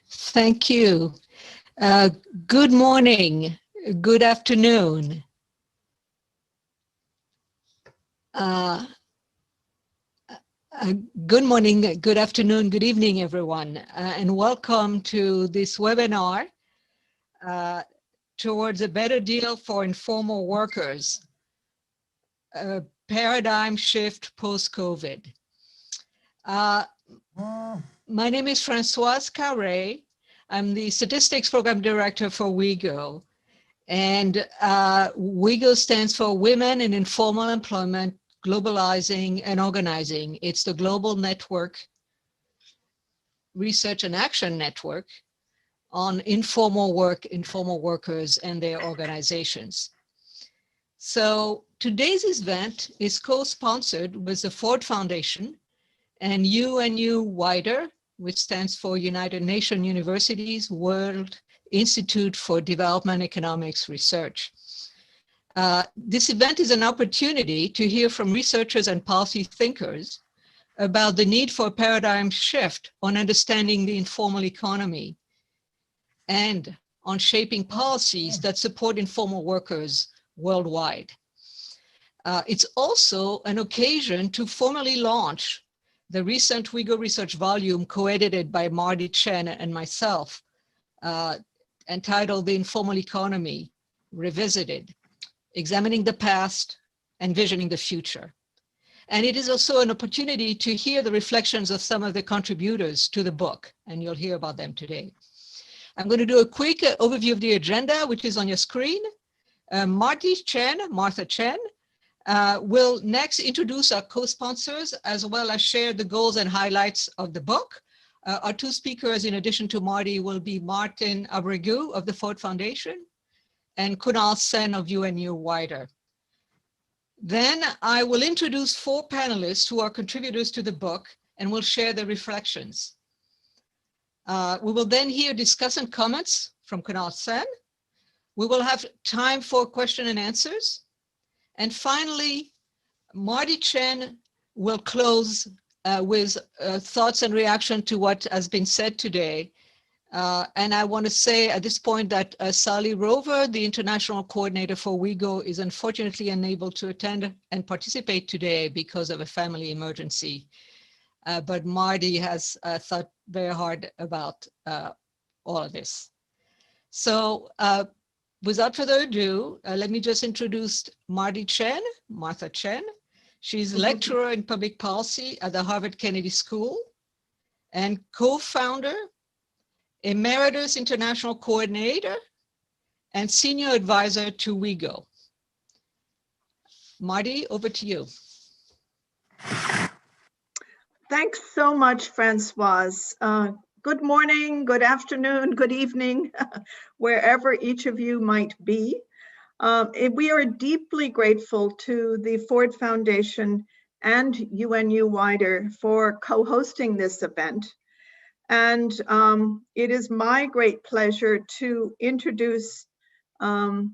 Thank you. Good morning, good afternoon. Good morning, good afternoon, good evening, everyone, and welcome to this webinar towards a better deal for informal workers, a paradigm shift post-COVID. My name is Françoise Carré. I'm the Statistics Program Director for WIEGO. And WIEGO stands for Women in Informal Employment, Globalizing and Organizing. It's the global network, research and action network on informal work, informal workers and their organizations. So today's event is co-sponsored with the Ford Foundation and UNU-WIDER, which stands for United Nations Universities World Institute for Development Economics Research. This event is an opportunity to hear from researchers and policy thinkers about the need for a paradigm shift on understanding the informal economy and on shaping policies that support informal workers worldwide. It's also an occasion to formally launch the recent WIEGO research volume co-edited by Marty Chen and myself, entitled The Informal Economy Revisited, Examining the Past, Envisioning the Future. And it is also an opportunity to hear the reflections of some of the contributors to the book, and you'll hear about them today. I'm going to do a quick overview of the agenda, which is on your screen. Martha Chen, will next introduce our co-sponsors as well as share the goals and highlights of the book. Our two speakers, in addition to Marty, will be Martin Abregu of the Ford Foundation and Kunal Sen of UNU-WIDER. Then I will introduce four panelists who are contributors to the book and will share their reflections. We will then hear discussion comments from Kunal Sen. We will have time for question and answers. And finally, Marty Chen will close with thoughts and reaction to what has been said today. And I want to say at this point that Sally Rover, the international coordinator for WIEGO, is unfortunately unable to attend and participate today because of a family emergency. But Marty has thought very hard about all of this. So without further ado, let me just introduce Martha Chen. She's a lecturer in public policy at the Harvard Kennedy School and co-founder, emeritus international coordinator, and senior advisor to WIEGO. Marty, over to you. Thanks so much, Françoise. Good morning, good afternoon, good evening, wherever each of you might be. We are deeply grateful to the Ford Foundation and UNU-WIDER for co-hosting this event. And it is my great pleasure to introduce Martin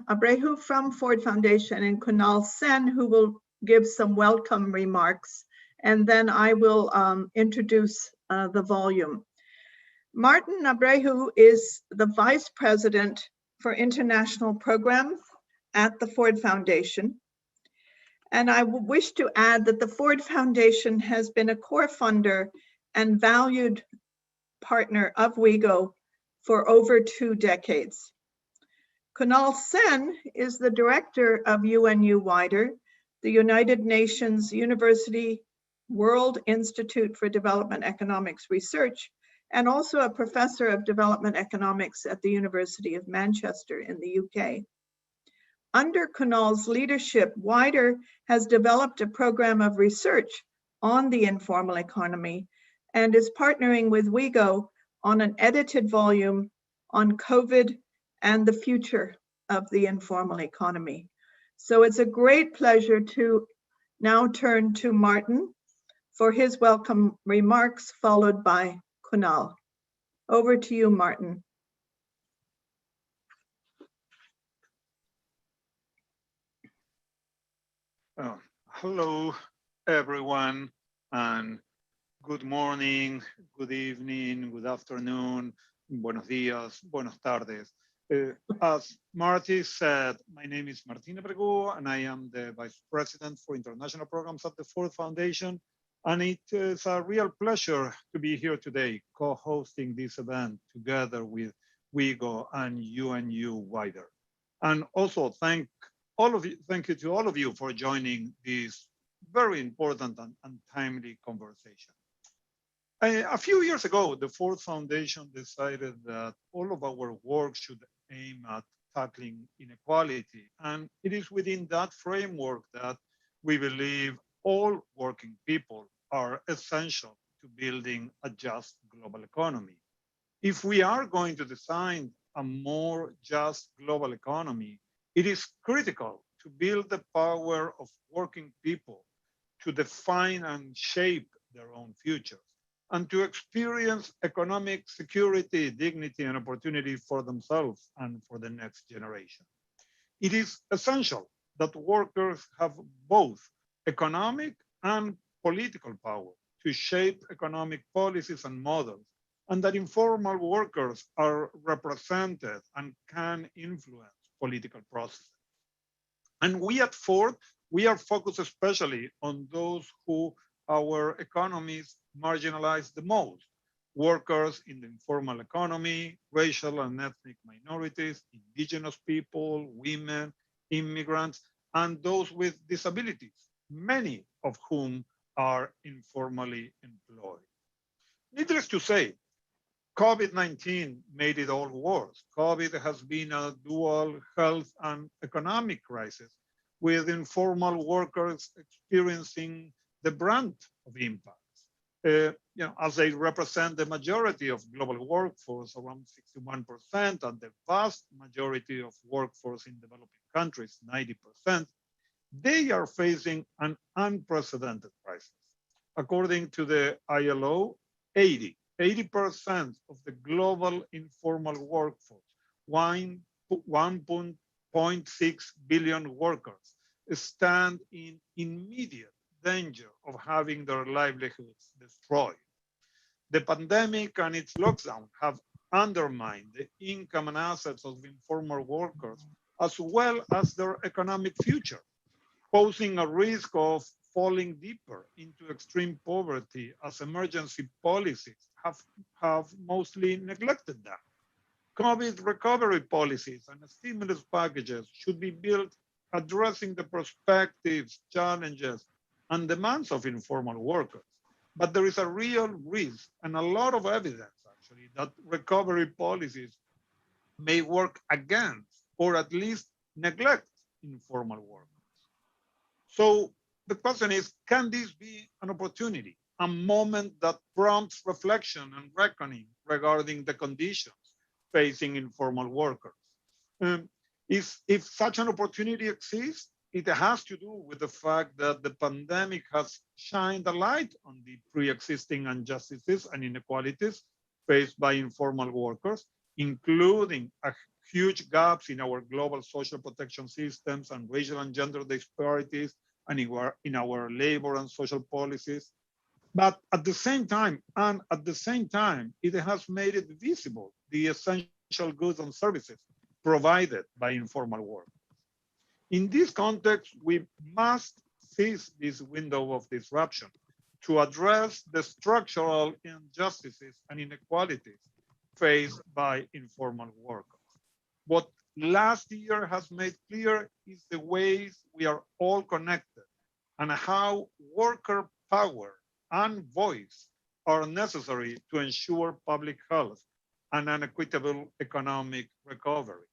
Abregu from Ford Foundation and Kunal Sen, who will give some welcome remarks. And then I will introduce the volume. Martin Abregu is the Vice President for International Programs at the Ford Foundation. And I wish to add that the Ford Foundation has been a core funder and valued partner of WIEGO for over 2 decades. Kunal Sen is the director of UNU-WIDER, the United Nations University World Institute for Development Economics Research, and also a professor of development economics at the University of Manchester in the UK. Under Kunal's leadership, WIDER has developed a program of research on the informal economy and is partnering with WIEGO on an edited volume on COVID and the future of the informal economy. So it's a great pleasure to now turn to Martin for his welcome remarks, followed by Kunal. Over to you, Martin. Hello, everyone, and Good morning, good evening, good afternoon, buenos días, buenas tardes. As Marty said, my name is Martín Abregu, and I am the Vice President for International Programs at the Ford Foundation. And it is a real pleasure to be here today, co-hosting this event together with WIEGO and UNU-WIDER. And also thank you to all of you for joining this very important and timely conversation. A few years ago, the Ford Foundation decided that all of our work should aim at tackling inequality. And it is within that framework that we believe all working people are essential to building a just global economy. If we are going to design a more just global economy, it is critical to build the power of working people to define and shape their own futures, and to experience economic security, dignity, and opportunity for themselves and for the next generation. It is essential that workers have both economic and political power to shape economic policies and models, and that informal workers are represented and can influence political processes. And we at Ford, we are focused especially on those who our economies marginalize the most: workers in the informal economy, racial and ethnic minorities, indigenous people, women, immigrants, and those with disabilities, many of whom are informally employed. Needless to say, COVID-19 made it all worse. COVID has been a dual health and economic crisis, with informal workers experiencing the brunt of impacts. As they represent the majority of global workforce, around 61%, and the vast majority of workforce in developing countries, 90%, they are facing an unprecedented crisis. According to the ILO, 80% of the global informal workforce, 1.6 billion workers, stand in immediate danger of having their livelihoods destroyed. The pandemic and its lockdown have undermined the income and assets of informal workers, as well as their economic future, posing a risk of falling deeper into extreme poverty, as emergency policies have mostly neglected them. COVID recovery policies and stimulus packages should be built addressing the perspectives, challenges, and demands of informal workers. But there is a real risk and a lot of evidence, actually, that recovery policies may work against or at least neglect informal workers. So the question is, can this be an opportunity, a moment that prompts reflection and reckoning regarding the conditions facing informal workers? If such an opportunity exists, it has to do with the fact that the pandemic has shined a light on the pre-existing injustices and inequalities faced by informal workers, including huge gaps in our global social protection systems and racial and gender disparities, and in our labor and social policies. But at the same time, it has made it visible the essential goods and services provided by informal work. In this context, we must seize this window of disruption to address the structural injustices and inequalities faced by informal workers. What last year has made clear is the ways we are all connected and how worker power and voice are necessary to ensure public health and an equitable economic recovery.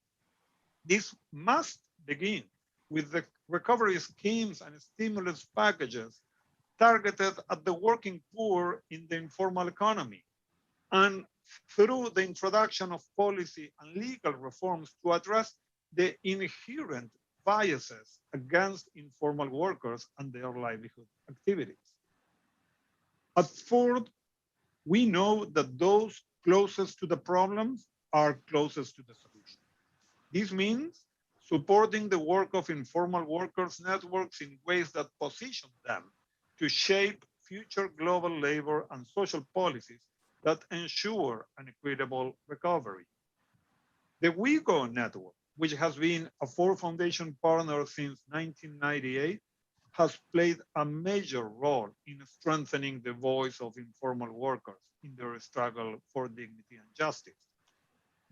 This must begin with the recovery schemes and stimulus packages targeted at the working poor in the informal economy, and through the introduction of policy and legal reforms to address the inherent biases against informal workers and their livelihood activities. At Ford, we know that those closest to the problems are closest to the solution. This means supporting the work of informal workers networks in ways that position them to shape future global labor and social policies that ensure an equitable recovery. The WIEGO network, which has been a Ford Foundation partner since 1998, has played a major role in strengthening the voice of informal workers in their struggle for dignity and justice,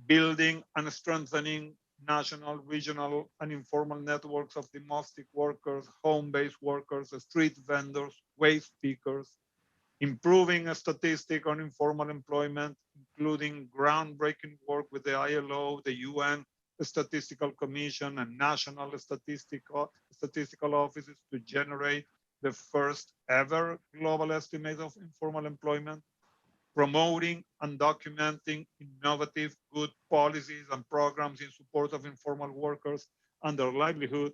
building and strengthening national, regional, and informal networks of domestic workers, home-based workers, street vendors, waste pickers, improving a statistic on informal employment, including groundbreaking work with the ILO, the UN Statistical Commission, and national statistical offices to generate the first ever global estimate of informal employment, promoting and documenting innovative good policies and programs in support of informal workers and their livelihood,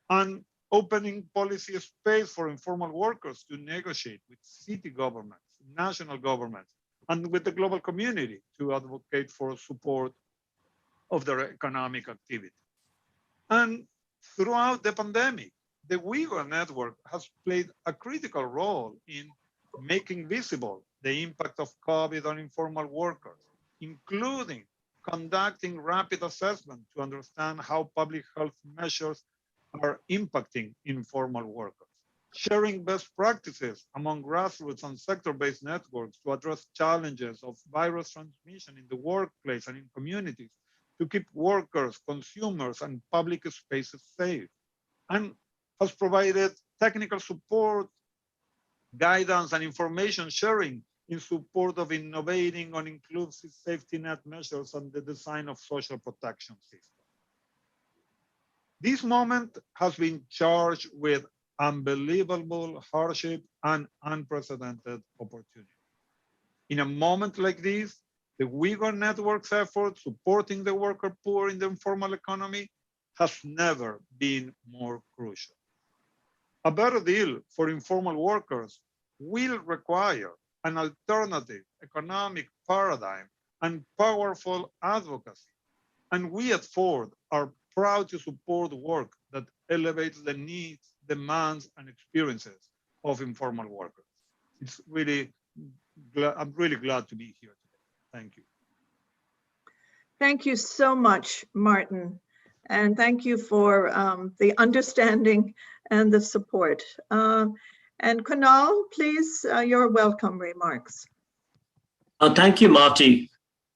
and opening policy space for informal workers to negotiate with city governments, national governments, and with the global community to advocate for support of their economic activity. And throughout the pandemic, the WIEGO network has played a critical role in making visible the impact of COVID on informal workers, including conducting rapid assessment to understand how public health measures are impacting informal workers, sharing best practices among grassroots and sector-based networks to address challenges of virus transmission in the workplace and in communities to keep workers, consumers, and public spaces safe, and has provided technical support, guidance, and information sharing in support of innovating on inclusive safety net measures and the design of social protection systems. This moment has been charged with unbelievable hardship and unprecedented opportunity. In a moment like this, the WIEGO network's effort supporting the worker poor in the informal economy has never been more crucial. A better deal for informal workers will require an alternative economic paradigm and powerful advocacy. And we at Ford are proud to support work that elevates the needs, demands, and experiences of informal workers. It's really, I'm really glad to be here today. Thank you. Thank you so much, Martin. And thank you for the understanding and the support. And Kunal, please, your welcome remarks. Thank you, Marty.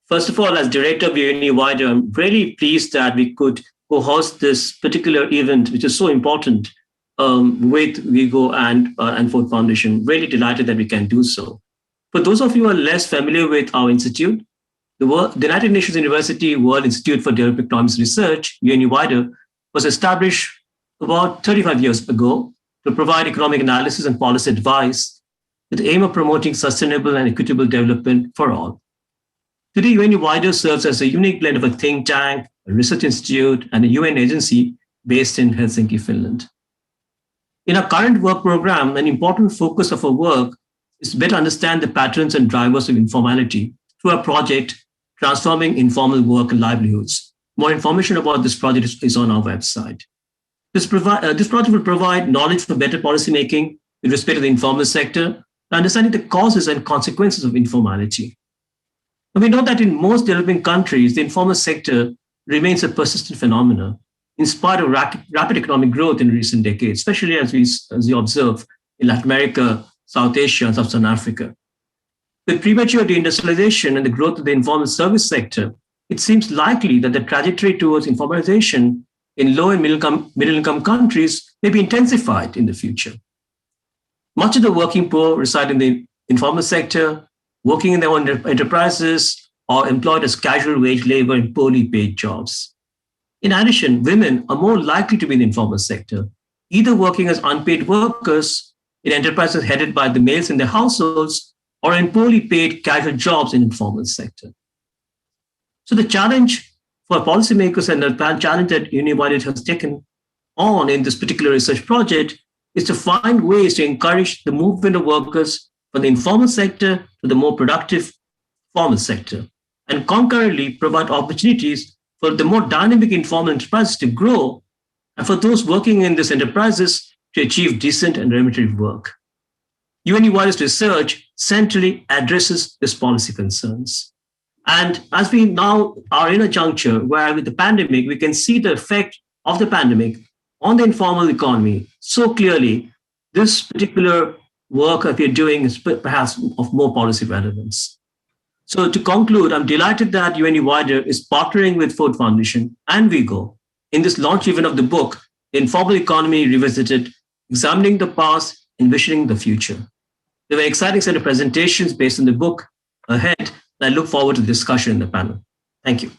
First of all, as director of UNU-WIDER, I'm really pleased that we could co-host this particular event, which is so important, with WIEGO and Ford Foundation. Really delighted that we can do so. For those of you who are less familiar with our institute, the United Nations University World Institute for Development Economics Research, UNU-WIDER, was established about 35 years ago to provide economic analysis and policy advice with the aim of promoting sustainable and equitable development for all. Today, UNU-WIDER serves as a unique blend of a think tank, a research institute, and a UN agency based in Helsinki, Finland. In our current work program, an important focus of our work is to better understand the patterns and drivers of informality through our project, Transforming Informal Work and Livelihoods. More information about this project is on our website. This project will provide knowledge for better policymaking with respect to the informal sector, understanding the causes and consequences of informality. And we know that in most developing countries, the informal sector remains a persistent phenomenon in spite of rapid economic growth in recent decades, especially as we observe in Latin America, South Asia, and Sub-Saharan Africa. With premature deindustrialization and the growth of the informal service sector, it seems likely that the trajectory towards informalization in low and middle-income countries may be intensified in the future. Much of the working poor reside in the informal sector, working in their own enterprises, or employed as casual wage labor in poorly paid jobs. In addition, women are more likely to be in the informal sector, either working as unpaid workers in enterprises headed by the males in their households, or in poorly paid casual jobs in the informal sector. So the challenge for policymakers and the challenge that UNU-WIDER has taken on in this particular research project is to find ways to encourage the movement of workers from the informal sector to the more productive formal sector, and concurrently provide opportunities for the more dynamic informal enterprises to grow and for those working in these enterprises to achieve decent and remunerative work. UNU-WIDER's research centrally addresses these policy concerns. And as we now are in a juncture where with the pandemic, we can see the effect of the pandemic on the informal economy so clearly, this particular work that we're doing is perhaps of more policy relevance. So to conclude, I'm delighted that UNU-WIDER is partnering with Ford Foundation and WIEGO in this launch event of the book, Informal Economy Revisited, Examining the Past, Envisioning the Future. There were exciting set of presentations based on the book ahead, and I look forward to the discussion in the panel. Thank you.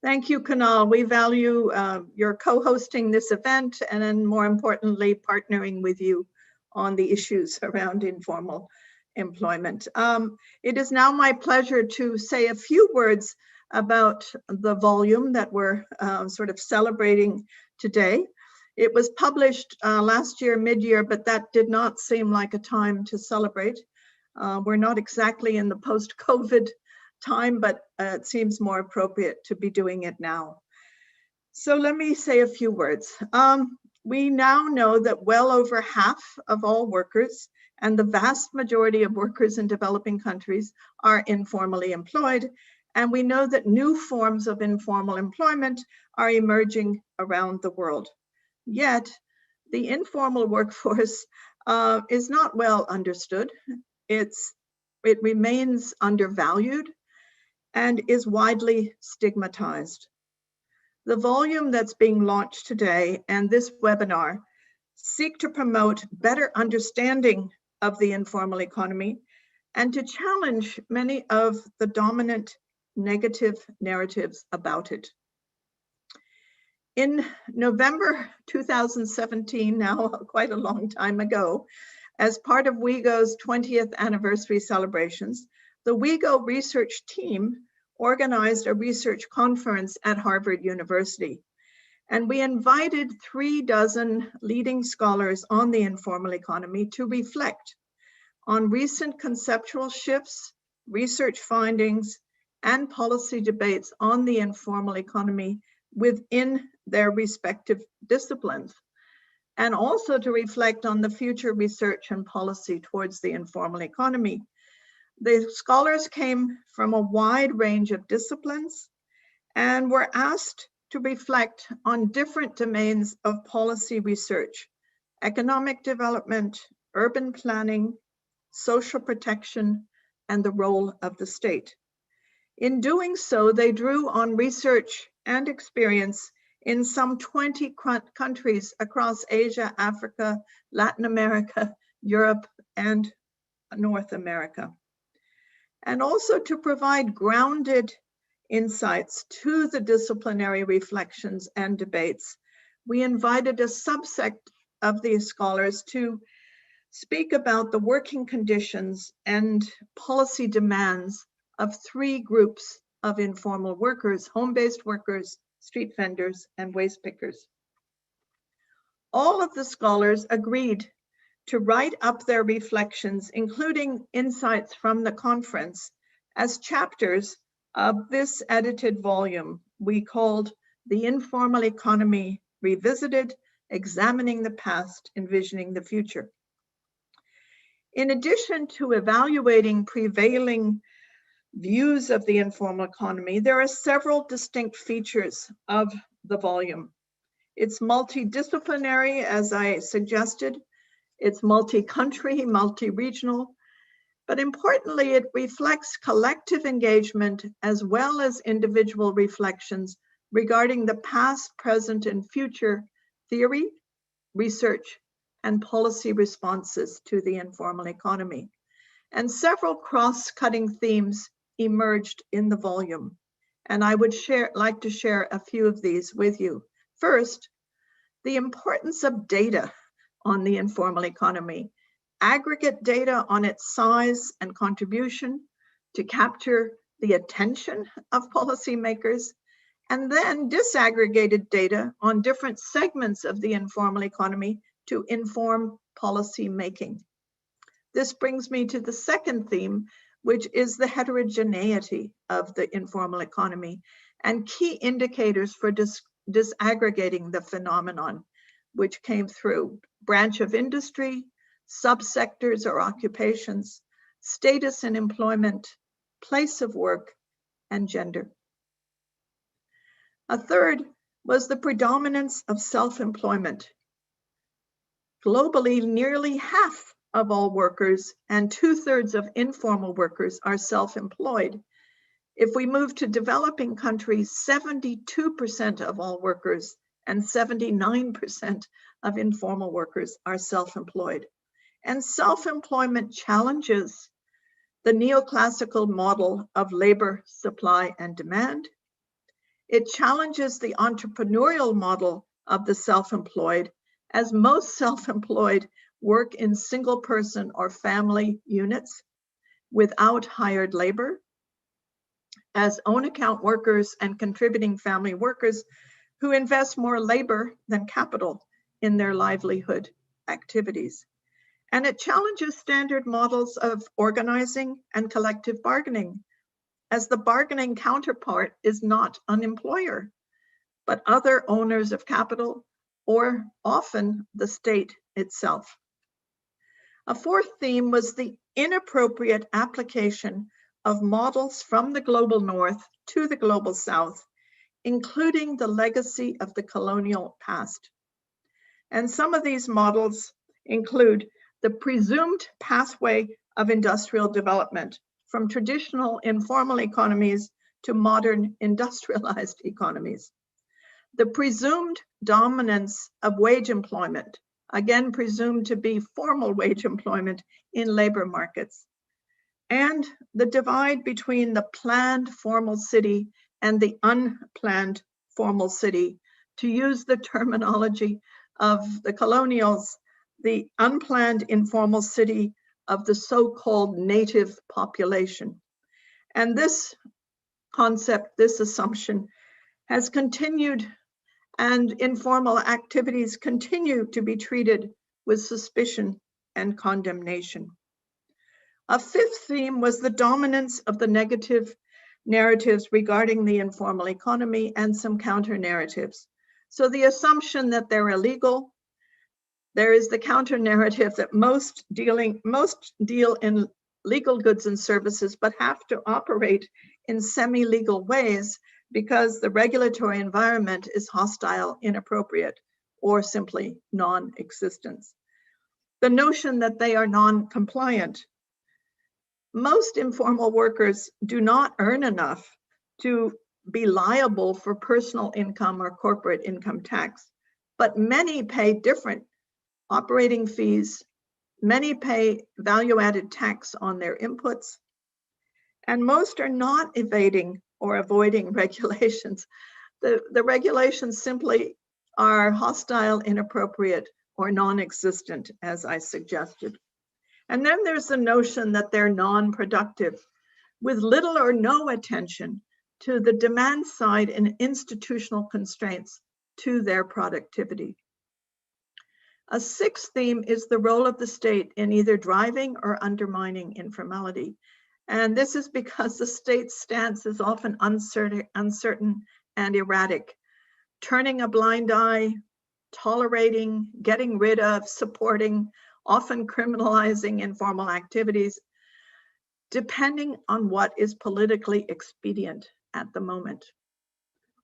Thank you, Kunal. We value your co-hosting this event and then more importantly, partnering with you on the issues around informal employment. It is now my pleasure to say a few words about the volume that we're sort of celebrating today. It was published last year, mid-year, but that did not seem like a time to celebrate. We're not exactly in the post-COVID time, but it seems more appropriate to be doing it now. So let me say a few words. We now know that well over half of all workers and the vast majority of workers in developing countries are informally employed. And we know that new forms of informal employment are emerging around the world. Yet, the informal workforce is not well understood. It remains undervalued and is widely stigmatized. The volume that's being launched today and this webinar seek to promote better understanding of the informal economy and to challenge many of the dominant negative narratives about it. In November 2017, now quite a long time ago, as part of WIEGO's 20th anniversary celebrations, the WIEGO research team organized a research conference at Harvard University. And we invited 36 leading scholars on the informal economy to reflect on recent conceptual shifts, research findings, and policy debates on the informal economy within their respective disciplines, and also to reflect on the future research and policy towards the informal economy. The scholars came from a wide range of disciplines and were asked to reflect on different domains of policy research: economic development, urban planning, social protection, and the role of the state. In doing so, they drew on research and experience in some 20 countries across Asia, Africa, Latin America, Europe, and North America. And also to provide grounded insights to the disciplinary reflections and debates, we invited a subset of these scholars to speak about the working conditions and policy demands of 3 groups of informal workers: home-based workers, street vendors, and waste pickers. All of the scholars agreed to write up their reflections, including insights from the conference, as chapters of this edited volume we called The Informal Economy Revisited, Examining the Past, Envisioning the Future. In addition to evaluating prevailing views of the informal economy, there are several distinct features of the volume. It's multidisciplinary, as I suggested. It's multi-country, multi-regional, but importantly, it reflects collective engagement as well as individual reflections regarding the past, present, and future theory, research, and policy responses to the informal economy. And several cross-cutting themes emerged in the volume. And I would like to share a few of these with you. First, the importance of data on the informal economy, aggregate data on its size and contribution to capture the attention of policymakers, and then disaggregated data on different segments of the informal economy to inform policy making. This brings me to the second theme, which is the heterogeneity of the informal economy and key indicators for disaggregating the phenomenon, which came through branch of industry, subsectors or occupations, status in employment, place of work, and gender. A third was the predominance of self-employment. Globally, nearly half of all workers and 2/3 of informal workers are self-employed. If we move to developing countries, 72% of all workers and 79% of informal workers are self-employed. And self-employment challenges the neoclassical model of labor supply and demand. It challenges the entrepreneurial model of the self-employed, as most self-employed work in single person or family units without hired labor, as own account workers and contributing family workers who invest more labor than capital in their livelihood activities. And it challenges standard models of organizing and collective bargaining, as the bargaining counterpart is not an employer, but other owners of capital, or often the state itself. A fourth theme was the inappropriate application of models from the global north to the global south, including the legacy of the colonial past. And some of these models include the presumed pathway of industrial development from traditional informal economies to modern industrialized economies. The presumed dominance of wage employment, again presumed to be formal wage employment in labor markets, and the divide between the planned formal city and the unplanned formal city. To use the terminology of the colonials, the unplanned informal city of the so-called native population. And this concept, this assumption, has continued, and informal activities continue to be treated with suspicion and condemnation. A fifth theme was the dominance of the negative narratives regarding the informal economy and some counter narratives. So the assumption that they're illegal. There is the counter narrative that most deal in legal goods and services, but have to operate in semi-legal ways because the regulatory environment is hostile, inappropriate, or simply non-existent. The notion that they are non-compliant. Most informal workers do not earn enough to be liable for personal income or corporate income tax, but many pay different operating fees, many pay value-added tax on their inputs, and most are not evading or avoiding regulations. The regulations simply are hostile, inappropriate, or non-existent, as I suggested. And then there's the notion that they're non-productive, with little or no attention to the demand side and institutional constraints to their productivity. A sixth theme is the role of the state in either driving or undermining informality. And this is because the state's stance is often uncertain and erratic, turning a blind eye, tolerating, getting rid of, supporting, often criminalizing informal activities, depending on what is politically expedient at the moment.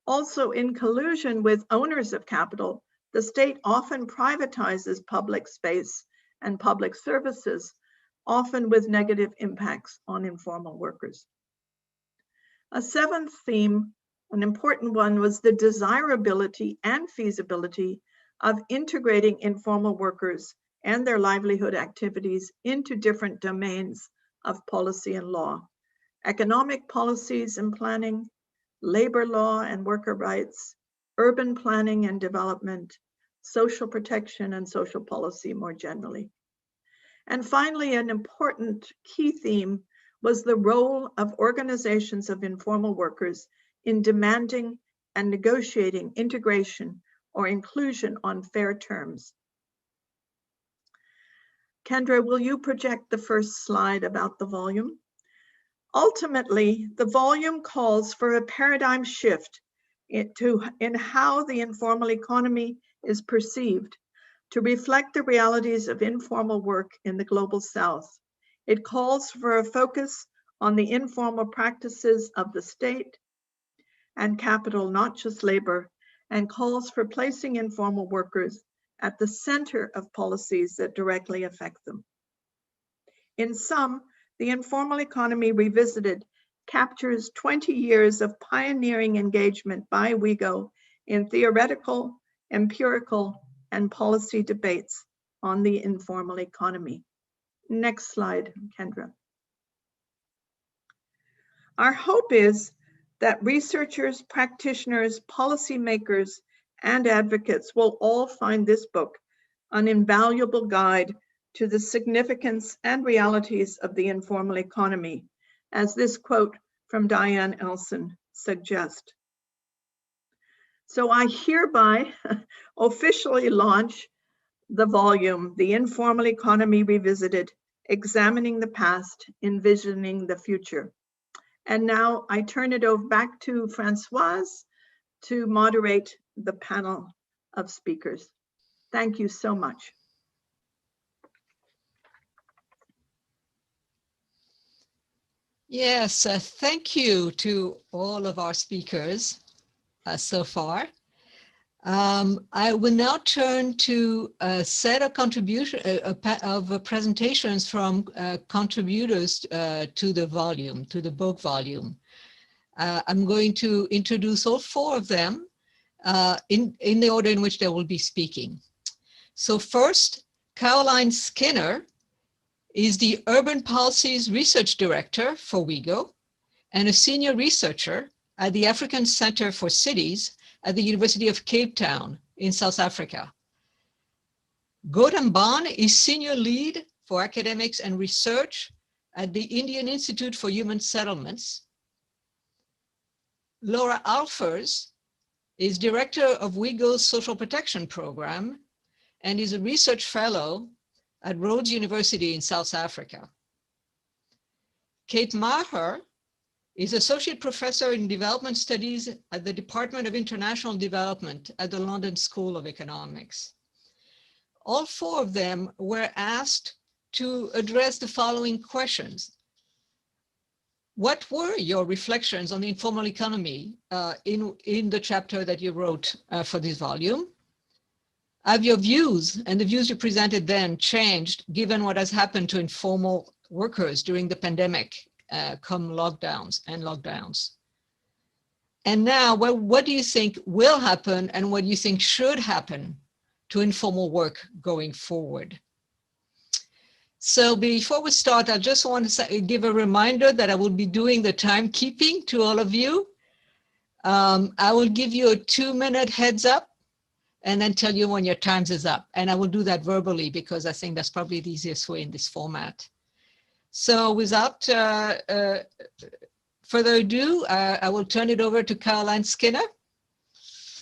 Also, in collusion with owners of capital, the state often privatizes public space and public services, often with negative impacts on informal workers. A seventh theme, an important one, was the desirability and feasibility of integrating informal workers and their livelihood activities into different domains of policy and law: economic policies and planning, labor law and worker rights, urban planning and development, social protection and social policy more generally. And finally, an important key theme was the role of organizations of informal workers in demanding and negotiating integration or inclusion on fair terms. Kendra, will you project the first slide about the volume? Ultimately, the volume calls for a paradigm shift in how the informal economy is perceived, to reflect the realities of informal work in the Global South. It calls for a focus on the informal practices of the state and capital, not just labor, and calls for placing informal workers at the center of policies that directly affect them. In sum, the Informal Economy Revisited captures 20 years of pioneering engagement by WIEGO in theoretical, empirical, and policy debates on the informal economy. Next slide, Kendra. Our hope is that researchers, practitioners, policymakers, and advocates will all find this book an invaluable guide to the significance and realities of the informal economy, as this quote from Diane Elson suggests. So I hereby officially launch the volume, The Informal Economy Revisited, Examining the Past, Envisioning the Future. And now I turn it over back to Françoise to moderate the panel of speakers. Thank you so much. Yes, thank you to all of our speakers so far. I will now turn to a set of presentations from contributors to the volume, to the book volume. I'm going to introduce all four of them in the order in which they will be speaking. So first, Caroline Skinner is the Urban Policies Research Director for WIEGO and a senior researcher at the African Center for Cities at the University of Cape Town in South Africa. Gautam Ban is senior lead for academics and research at the Indian Institute for Human Settlements. Laura Alfers is director of WIEGO's Social Protection Program and is a research fellow at Rhodes University in South Africa. Kate Maher is Associate Professor in Development Studies at the Department of International Development at the London School of Economics. All four of them were asked to address the following questions. What were your reflections on the informal economy in the chapter that you wrote for this volume? Have your views and the views you presented then changed given what has happened to informal workers during the pandemic, come lockdowns? And now, what do you think will happen and what do you think should happen to informal work going forward? So before we start, I just want to give a reminder that I will be doing the timekeeping to all of you. I will give you a 2-minute heads up and then tell you when your time is up. And I will do that verbally because I think that's probably the easiest way in this format. So without further ado, I will turn it over to Caroline Skinner.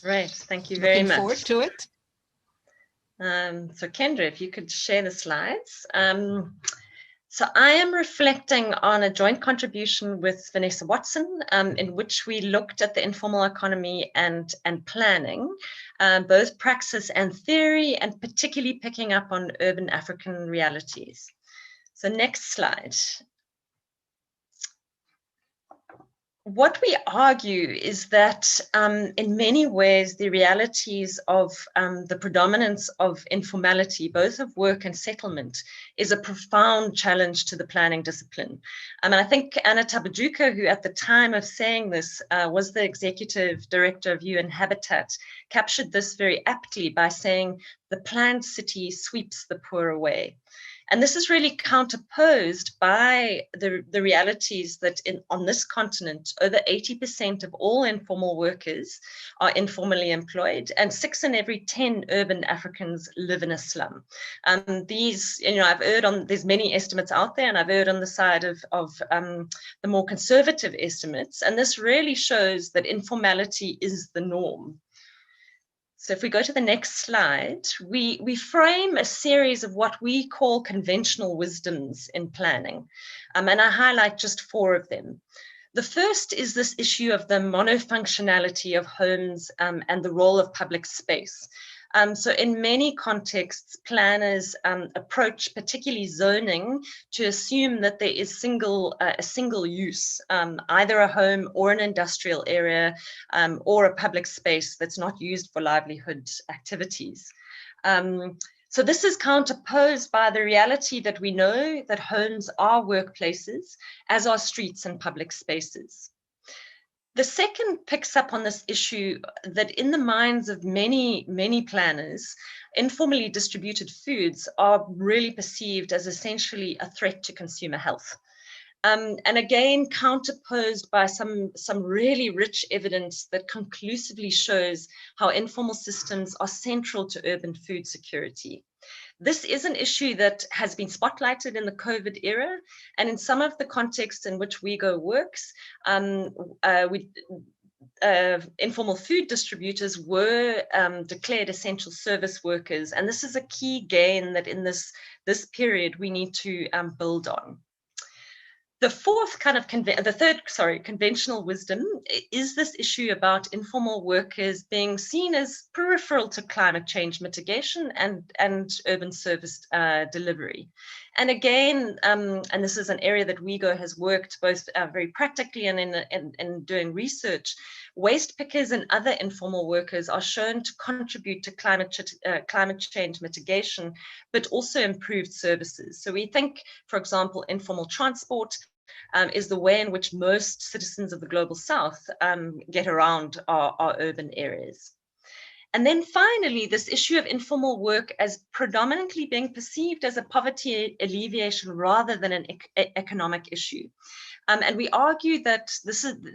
Great, thank you very much. Looking forward to it. So Kendra, if you could share the slides. So I am reflecting on a joint contribution with Vanessa Watson, in which we looked at the informal economy and planning, both praxis and theory, and particularly picking up on urban African realities. So next slide. What we argue is that in many ways, the realities of the predominance of informality, both of work and settlement, is a profound challenge to the planning discipline. And I think Anna Tabajuka, who at the time of saying this was the executive director of UN Habitat, captured this very aptly by saying, the planned city sweeps the poor away. And this is really counterposed by the realities that on this continent, over 80% of all informal workers are informally employed, and 6 in every 10 urban Africans live in a slum. These, I've erred on, there's many estimates out there, and I've erred on the side of the more conservative estimates. And this really shows that informality is the norm. So if we go to the next slide, we frame a series of what we call conventional wisdoms in planning, and I highlight just 4 of them. The first is this issue of the monofunctionality of homes and the role of public space. So in many contexts, planners approach particularly zoning to assume that there is a single use, either a home or an industrial area or a public space that's not used for livelihood activities. So this is counterposed by the reality that we know that homes are workplaces, as are streets and public spaces. The second picks up on this issue that in the minds of many, many planners, informally distributed foods are really perceived as essentially a threat to consumer health. And again, counterposed by some really rich evidence that conclusively shows how informal systems are central to urban food security. This is an issue that has been spotlighted in the COVID era, and in some of the contexts in which WIEGO works, informal food distributors were declared essential service workers, and this is a key gain that in this period we need to build on. The third conventional wisdom is this issue about informal workers being seen as peripheral to climate change mitigation and urban service delivery. And again, and this is an area that WIEGO has worked both very practically and in doing research, waste pickers and other informal workers are shown to contribute to climate change mitigation, but also improved services. So we think, for example, informal transport is the way in which most citizens of the global south get around our urban areas. And then finally, this issue of informal work as predominantly being perceived as a poverty alleviation rather than an economic issue. And we argue that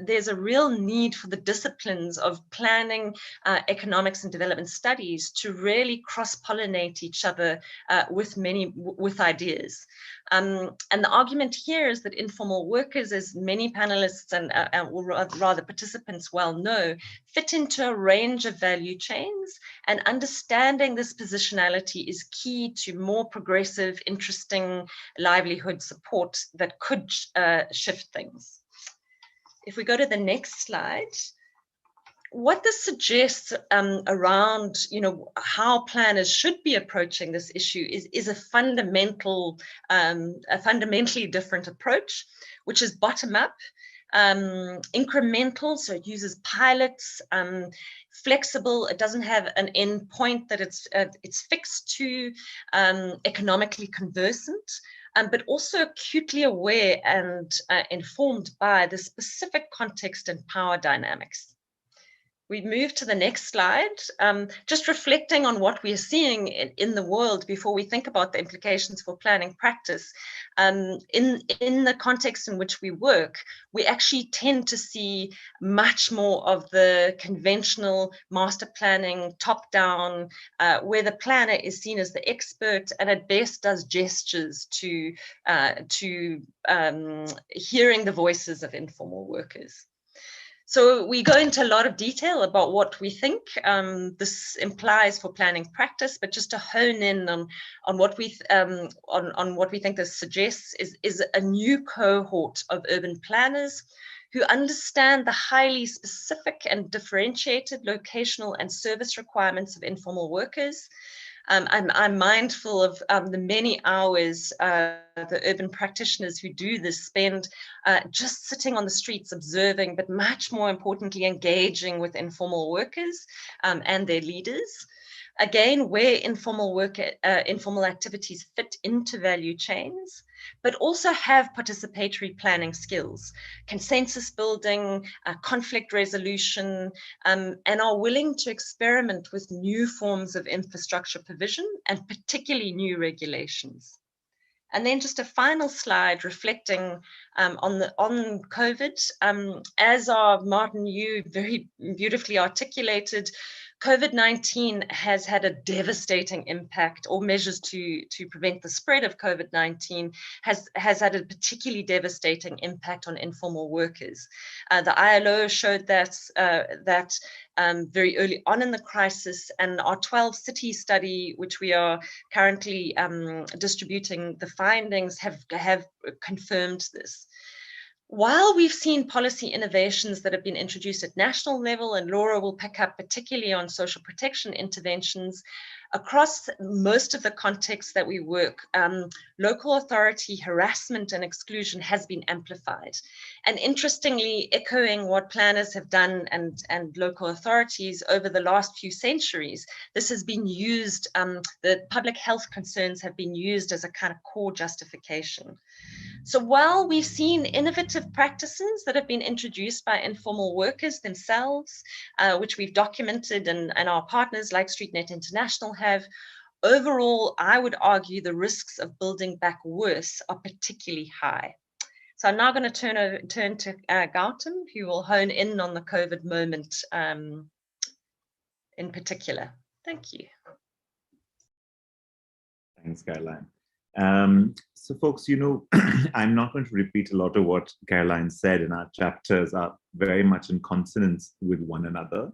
there's a real need for the disciplines of planning, economics and development studies to really cross-pollinate each other with ideas. And the argument here is that informal workers, as many panelists or rather participants well know, fit into a range of value chains, and understanding this positionality is key to more progressive, interesting livelihood support that could shift things. If we go to the next slide, what this suggests around, how planners should be approaching this issue is a fundamentally different approach, which is bottom up, incremental, so it uses pilots, flexible, it doesn't have an end point that it's fixed to, economically conversant, but also acutely aware and informed by the specific context and power dynamics. We move to the next slide, just reflecting on what we are seeing in the world before we think about the implications for planning practice. In the context in which we work, we actually tend to see much more of the conventional master planning, top-down, where the planner is seen as the expert and at best does gestures to hearing the voices of informal workers. So we go into a lot of detail about what we think this implies for planning practice, but just to hone in on what we think this suggests is a new cohort of urban planners who understand the highly specific and differentiated locational and service requirements of informal workers. I'm mindful of the many hours the urban practitioners who do this spend just sitting on the streets observing, but much more importantly, engaging with informal workers and their leaders. Again, where informal activities fit into value chains, but also have participatory planning skills, consensus building, conflict resolution, and are willing to experiment with new forms of infrastructure provision and particularly new regulations. And then just a final slide reflecting on COVID. As Martin, you very beautifully articulated, COVID-19 has had a devastating impact, or measures to prevent the spread of COVID-19 has had a particularly devastating impact on informal workers. The ILO showed that very early on in the crisis, and our 12-city study, which we are currently distributing the findings, have confirmed this. While we've seen policy innovations that have been introduced at national level, and Laura will pick up particularly on social protection interventions, across most of the contexts that we work, local authority harassment and exclusion has been amplified. And interestingly, echoing what planners have done and local authorities over the last few centuries, this has been used, the public health concerns have been used as a kind of core justification. So while we've seen innovative practices that have been introduced by informal workers themselves, which we've documented and our partners like StreetNet International have, overall, I would argue the risks of building back worse are particularly high. So I'm now going to turn to Gautam, who will hone in on the COVID moment in particular. Thank you. Thanks, Caroline. So folks, you know, I'm not going to repeat a lot of what Caroline said, and our chapters are very much in consonance with one another,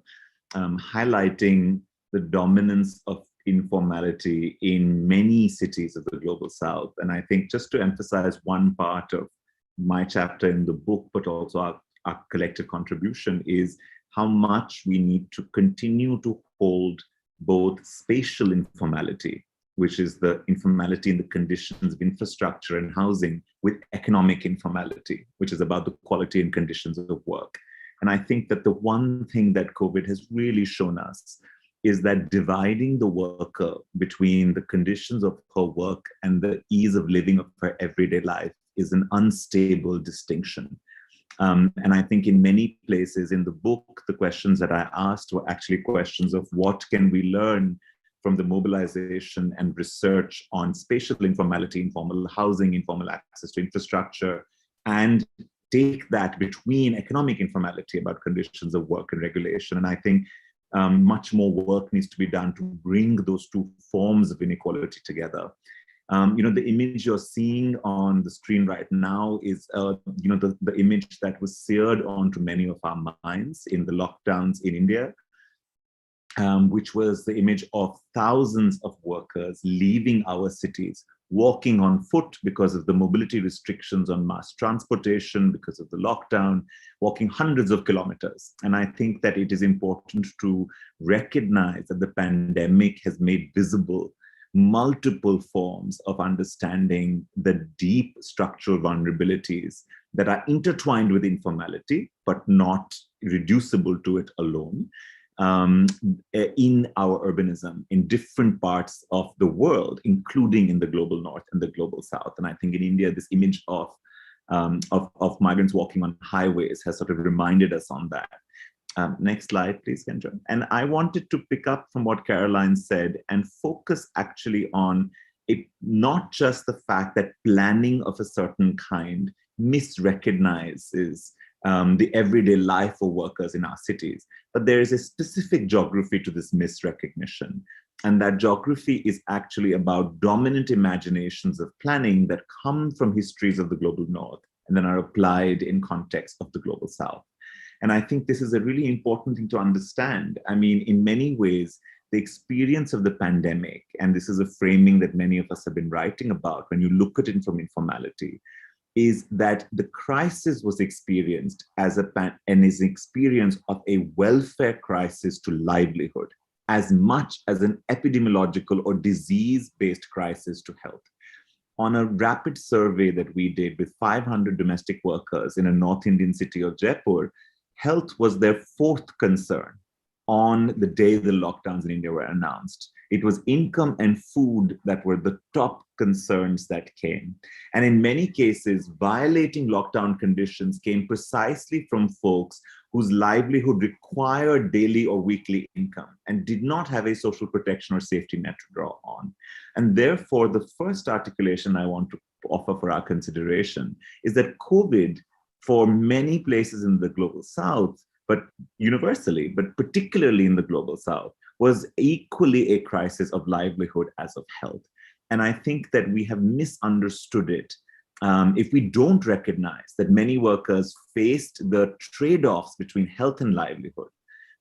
highlighting the dominance of informality in many cities of the global south. And I think just to emphasize one part of my chapter in the book, but also our collective contribution, is how much we need to continue to hold both spatial informality, which is the informality in the conditions of infrastructure and housing, with economic informality, which is about the quality and conditions of work. And I think that the one thing that COVID has really shown us is that dividing the worker between the conditions of her work and the ease of living of her everyday life is an unstable distinction. And I think in many places in the book, the questions that I asked were actually questions of what can we learn from the mobilization and research on spatial informality, informal housing, informal access to infrastructure, and take that between economic informality about conditions of work and regulation. And I think much more work needs to be done to bring those two forms of inequality together. You know, the image you're seeing on the screen right now is, you know, the image that was seared onto many of our minds in the lockdowns in India. Which was the image of thousands of workers leaving our cities, walking on foot because of the mobility restrictions on mass transportation, because of the lockdown, walking hundreds of kilometers. And I think that it is important to recognize that the pandemic has made visible multiple forms of understanding the deep structural vulnerabilities that are intertwined with informality, but not reducible to it alone. In our urbanism in different parts of the world, including in the global north and the global south. And I think in India, this image of migrants walking on highways has sort of reminded us on that. Next slide, please, Kendra. And I wanted to pick up from what Caroline said and focus actually on it, not just the fact that planning of a certain kind misrecognizes the everyday life of workers in our cities, but there is a specific geography to this misrecognition. And that geography is actually about dominant imaginations of planning that come from histories of the global north and then are applied in context of the global south. And I think this is a really important thing to understand. I mean, in many ways, the experience of the pandemic, and this is a framing that many of us have been writing about when you look at it from informality, is that the crisis was experienced as an experience of a welfare crisis to livelihood, as much as an epidemiological or disease-based crisis to health. On a rapid survey that we did with 500 domestic workers in a North Indian city of Jaipur, health was their fourth concern on the day the lockdowns in India were announced. It was income and food that were the top concerns that came. And in many cases, violating lockdown conditions came precisely from folks whose livelihood required daily or weekly income and did not have a social protection or safety net to draw on. And therefore, the first articulation I want to offer for our consideration is that COVID, for many places in the global south, but universally, but particularly in the global south, was equally a crisis of livelihood as of health. And I think that we have misunderstood it if we don't recognize that many workers faced the trade-offs between health and livelihood,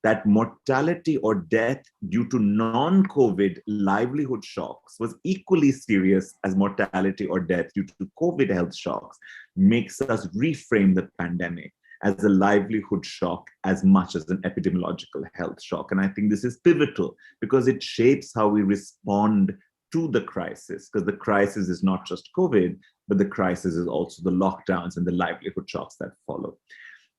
that mortality or death due to non-COVID livelihood shocks was equally serious as mortality or death due to COVID health shocks makes us reframe the pandemic as a livelihood shock as much as an epidemiological health shock. And I think this is pivotal because it shapes how we respond to the crisis, because the crisis is not just COVID, but the crisis is also the lockdowns and the livelihood shocks that follow.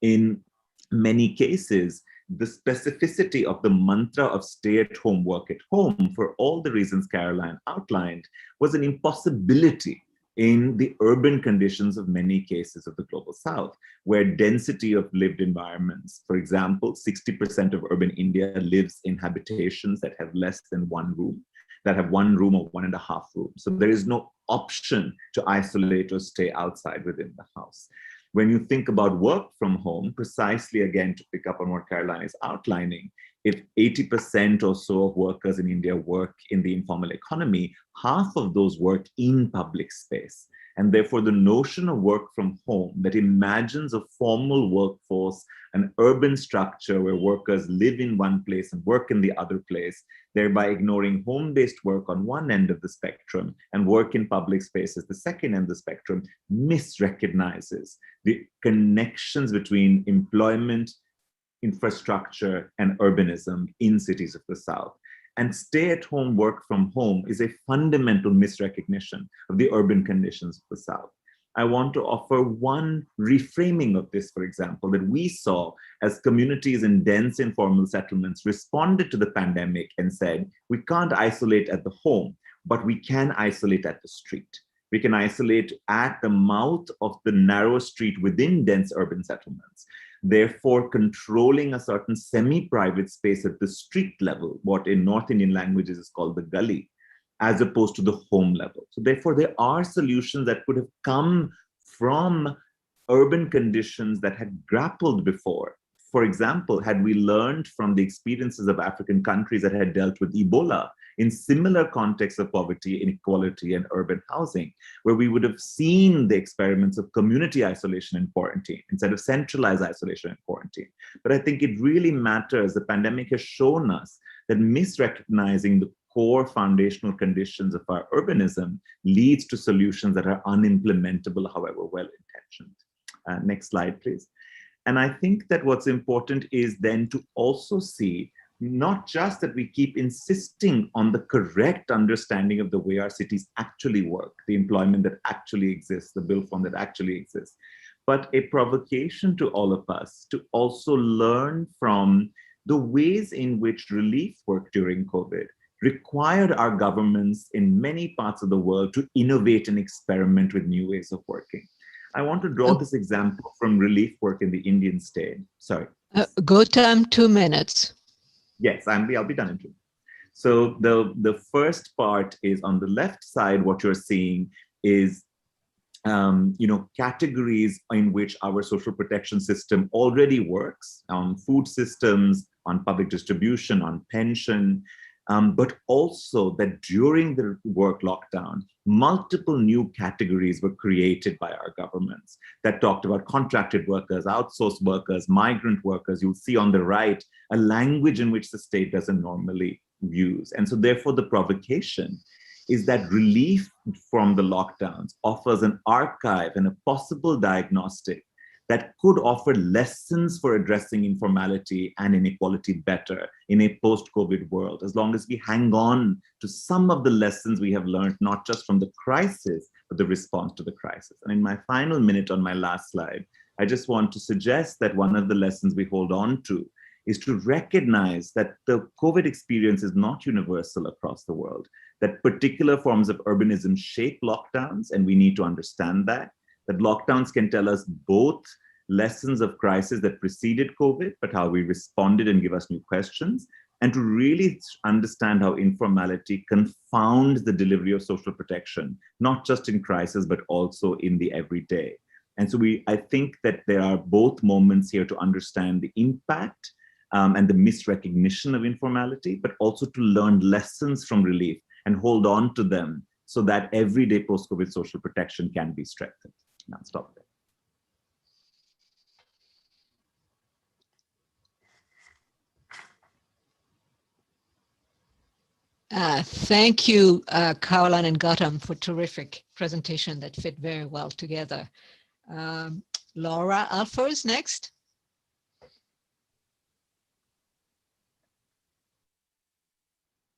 In many cases, the specificity of the mantra of stay at home, work at home, for all the reasons Caroline outlined, was an impossibility in the urban conditions of many cases of the global south, where density of lived environments, for example, 60% of urban India lives in habitations that have less than one room, that have 1 room or 1.5 rooms. So there is no option to isolate or stay outside within the house. When you think about work from home, precisely again to pick up on what Caroline is outlining, if 80% or so of workers in India work in the informal economy, half of those work in public space. And therefore, the notion of work from home that imagines a formal workforce, an urban structure where workers live in one place and work in the other place, thereby ignoring home-based work on one end of the spectrum and work in public spaces, the second end of the spectrum, misrecognizes the connections between employment, infrastructure, and urbanism in cities of the South. And stay-at-home work from home is a fundamental misrecognition of the urban conditions of the South. I want to offer one reframing of this, for example, that we saw as communities in dense informal settlements responded to the pandemic and said, we can't isolate at the home, but we can isolate at the street. We can isolate at the mouth of the narrow street within dense urban settlements, therefore controlling a certain semi-private space at the street level, what in North Indian languages is called the gully, as opposed to the home level. So therefore, there are solutions that could have come from urban conditions that had grappled before. For example, had we learned from the experiences of African countries that had dealt with Ebola in similar contexts of poverty, inequality, and urban housing, where we would have seen the experiments of community isolation and quarantine instead of centralized isolation and quarantine. But I think it really matters. The pandemic has shown us that misrecognizing the core foundational conditions of our urbanism leads to solutions that are unimplementable, however well-intentioned. Next slide, please. And I think that what's important is then to also see not just that we keep insisting on the correct understanding of the way our cities actually work, the employment that actually exists, the bill form that actually exists, but a provocation to all of us to also learn from the ways in which relief work during COVID required our governments in many parts of the world to innovate and experiment with new ways of working. I want to draw this example from relief work in the Indian state. Sorry. Gautam, 2 minutes. Yes, I'll be done in 2 minutes. So the first part is on the left side, what you're seeing is categories in which our social protection system already works, on food systems, on public distribution, on pension, but also that during the work lockdown, multiple new categories were created by our governments that talked about contracted workers, outsourced workers, migrant workers. You'll see on the right a language in which the state doesn't normally use. And so therefore the provocation is that relief from the lockdowns offers an archive and a possible diagnostic that could offer lessons for addressing informality and inequality better in a post-COVID world, as long as we hang on to some of the lessons we have learned, not just from the crisis, but the response to the crisis. And in my final minute on my last slide, I just want to suggest that one of the lessons we hold on to is to recognize that the COVID experience is not universal across the world, that particular forms of urbanism shape lockdowns, and we need to understand that lockdowns can tell us both lessons of crisis that preceded COVID, but how we responded and give us new questions, and to really understand how informality confounds the delivery of social protection, not just in crisis, but also in the everyday. And so I think that there are both moments here to understand the impact and the misrecognition of informality, but also to learn lessons from relief and hold on to them so that everyday post-COVID social protection can be strengthened. Now stop there. Thank you, Caroline and Gautam, for terrific presentation that fit very well together. Laura Alfors next.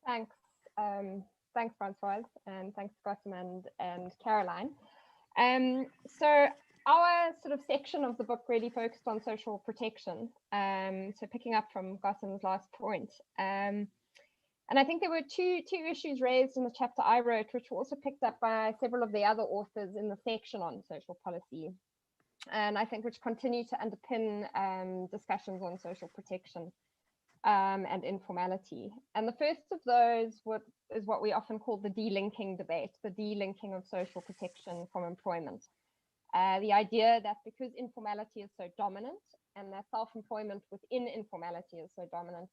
Thanks. Thanks, Françoise, and thanks, Gautam and Caroline. So our sort of section of the book really focused on social protection. So picking up from Gautam's last point. And I think there were two issues raised in the chapter I wrote, which were also picked up by several of the other authors in the section on social policy. And I think which continue to underpin discussions on social protection and informality. And the first of those is what we often call the delinking debate, the delinking of social protection from employment. The idea that because informality is so dominant and that self-employment within informality is so dominant,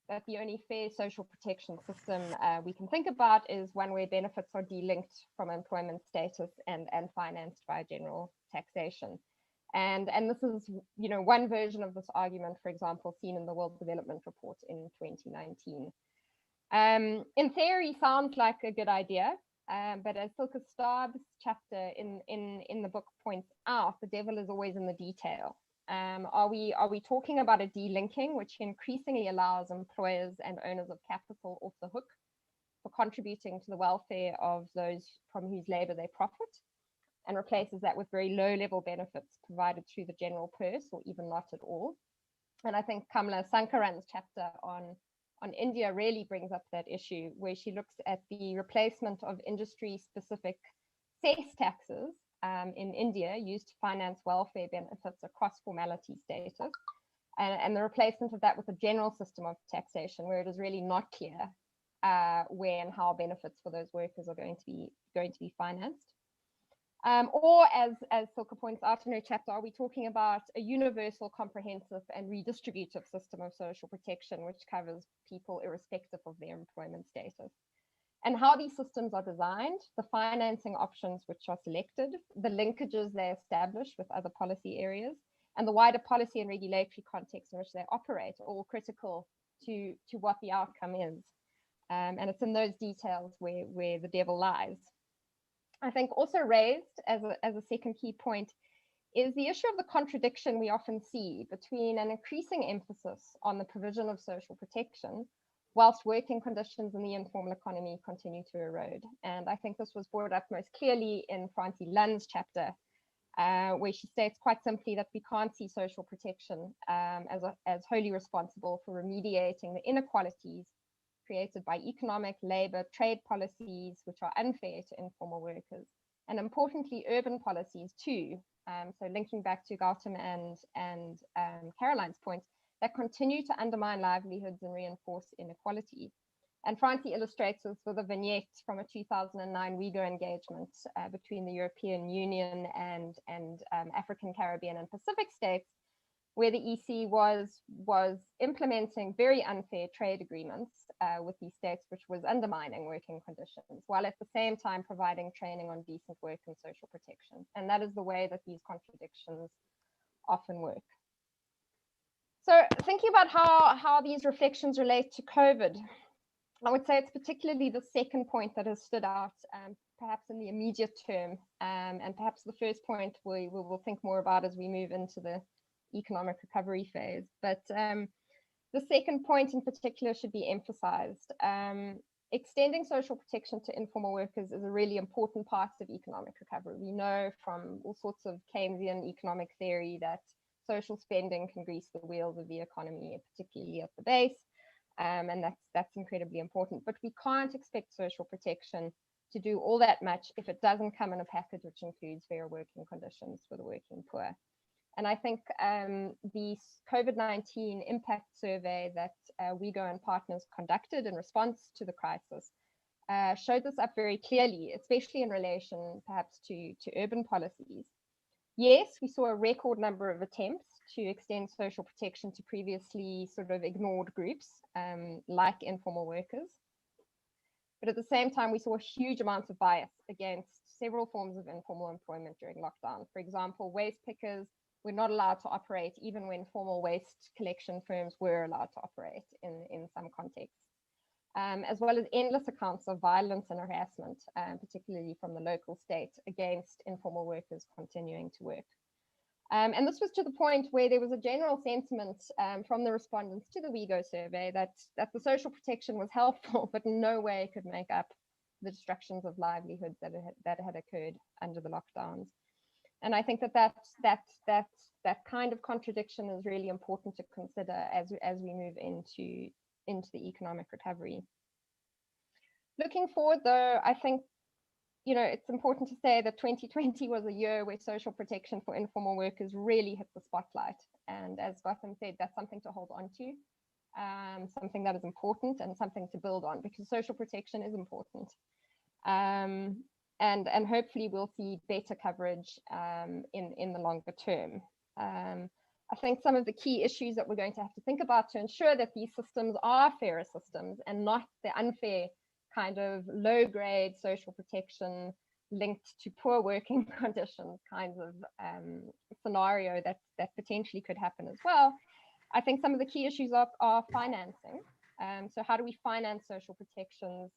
that the only fair social protection system we can think about is one where benefits are delinked from employment status and financed by general taxation. And this is, one version of this argument, for example, seen in the World Development Report in 2019. In theory, sounds like a good idea, but as Silke Staab's chapter in the book points out, the devil is always in the detail. Are we talking about a delinking, which increasingly allows employers and owners of capital off the hook for contributing to the welfare of those from whose labor they profit, and replaces that with very low-level benefits provided through the general purse, or even not at all? And I think Kamala Sankaran's chapter on India really brings up that issue, where she looks at the replacement of industry-specific cess taxes in India used to finance welfare benefits across formality status, and the replacement of that with a general system of taxation, where it is really not clear where and how benefits for those workers are going to be financed. Or as Silke points out in her chapter, are we talking about a universal, comprehensive and redistributive system of social protection, which covers people irrespective of their employment status? And how these systems are designed, the financing options which are selected, the linkages they establish with other policy areas, and the wider policy and regulatory context in which they operate are all critical to what the outcome is. And it's in those details where the devil lies. I think also raised as a second key point is the issue of the contradiction we often see between an increasing emphasis on the provision of social protection whilst working conditions in the informal economy continue to erode. And I think this was brought up most clearly in Francie Lunn's chapter, where she states quite simply that we can't see social protection as wholly responsible for remediating the inequalities created by economic, labor, trade policies, which are unfair to informal workers, and importantly, urban policies too. So linking back to Gautam and Caroline's points, that continue to undermine livelihoods and reinforce inequality. And Francie illustrates this with a vignette from a 2009 WIEGO engagement between the European Union and African, Caribbean, and Pacific states, where the EC was implementing very unfair trade agreements with these states, which was undermining working conditions, while at the same time providing training on decent work and social protection. And that is the way that these contradictions often work. So thinking about how these reflections relate to COVID, I would say it's particularly the second point that has stood out, perhaps in the immediate term, and perhaps the first point we will think more about as we move into the economic recovery phase. But the second point in particular should be emphasized. Extending social protection to informal workers is a really important part of economic recovery. We know from all sorts of Keynesian economic theory that social spending can grease the wheels of the economy, particularly at the base, and that's incredibly important. But we can't expect social protection to do all that much if it doesn't come in a package which includes fair working conditions for the working poor. And I think the COVID-19 impact survey that WIEGO and partners conducted in response to the crisis showed this up very clearly, especially in relation perhaps to urban policies. Yes, we saw a record number of attempts to extend social protection to previously sort of ignored groups like informal workers. But at the same time, we saw huge amounts of bias against several forms of informal employment during lockdown. For example, waste pickers were not allowed to operate even when formal waste collection firms were allowed to operate in some contexts. as well as endless accounts of violence and harassment, particularly from the local state, against informal workers continuing to work. And this was to the point where there was a general sentiment from the respondents to the WIEGO survey that the social protection was helpful, but in no way could make up the destructions of livelihoods that had occurred under the lockdowns. And I think that kind of contradiction is really important to consider as we move into the economic recovery. Looking forward, though, I think, you know, it's important to say that 2020 was a year where social protection for informal workers really hit the spotlight. And as Gautam said, that's something to hold on to, something that is important and something to build on, because social protection is important. And hopefully we'll see better coverage in the longer term. I think some of the key issues that we're going to have to think about to ensure that these systems are fairer systems and not the unfair kind of low-grade social protection linked to poor working conditions kinds of scenario that potentially could happen as well. I think some of the key issues are financing. So how do we finance social protections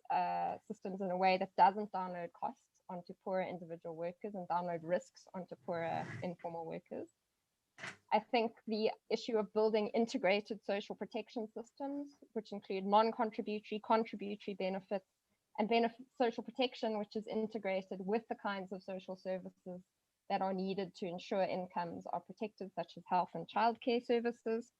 systems in a way that doesn't download costs onto poorer individual workers and download risks onto poorer informal workers? I think the issue of building integrated social protection systems, which include non-contributory, contributory benefits, and social protection, which is integrated with the kinds of social services that are needed to ensure incomes are protected, such as health and childcare services.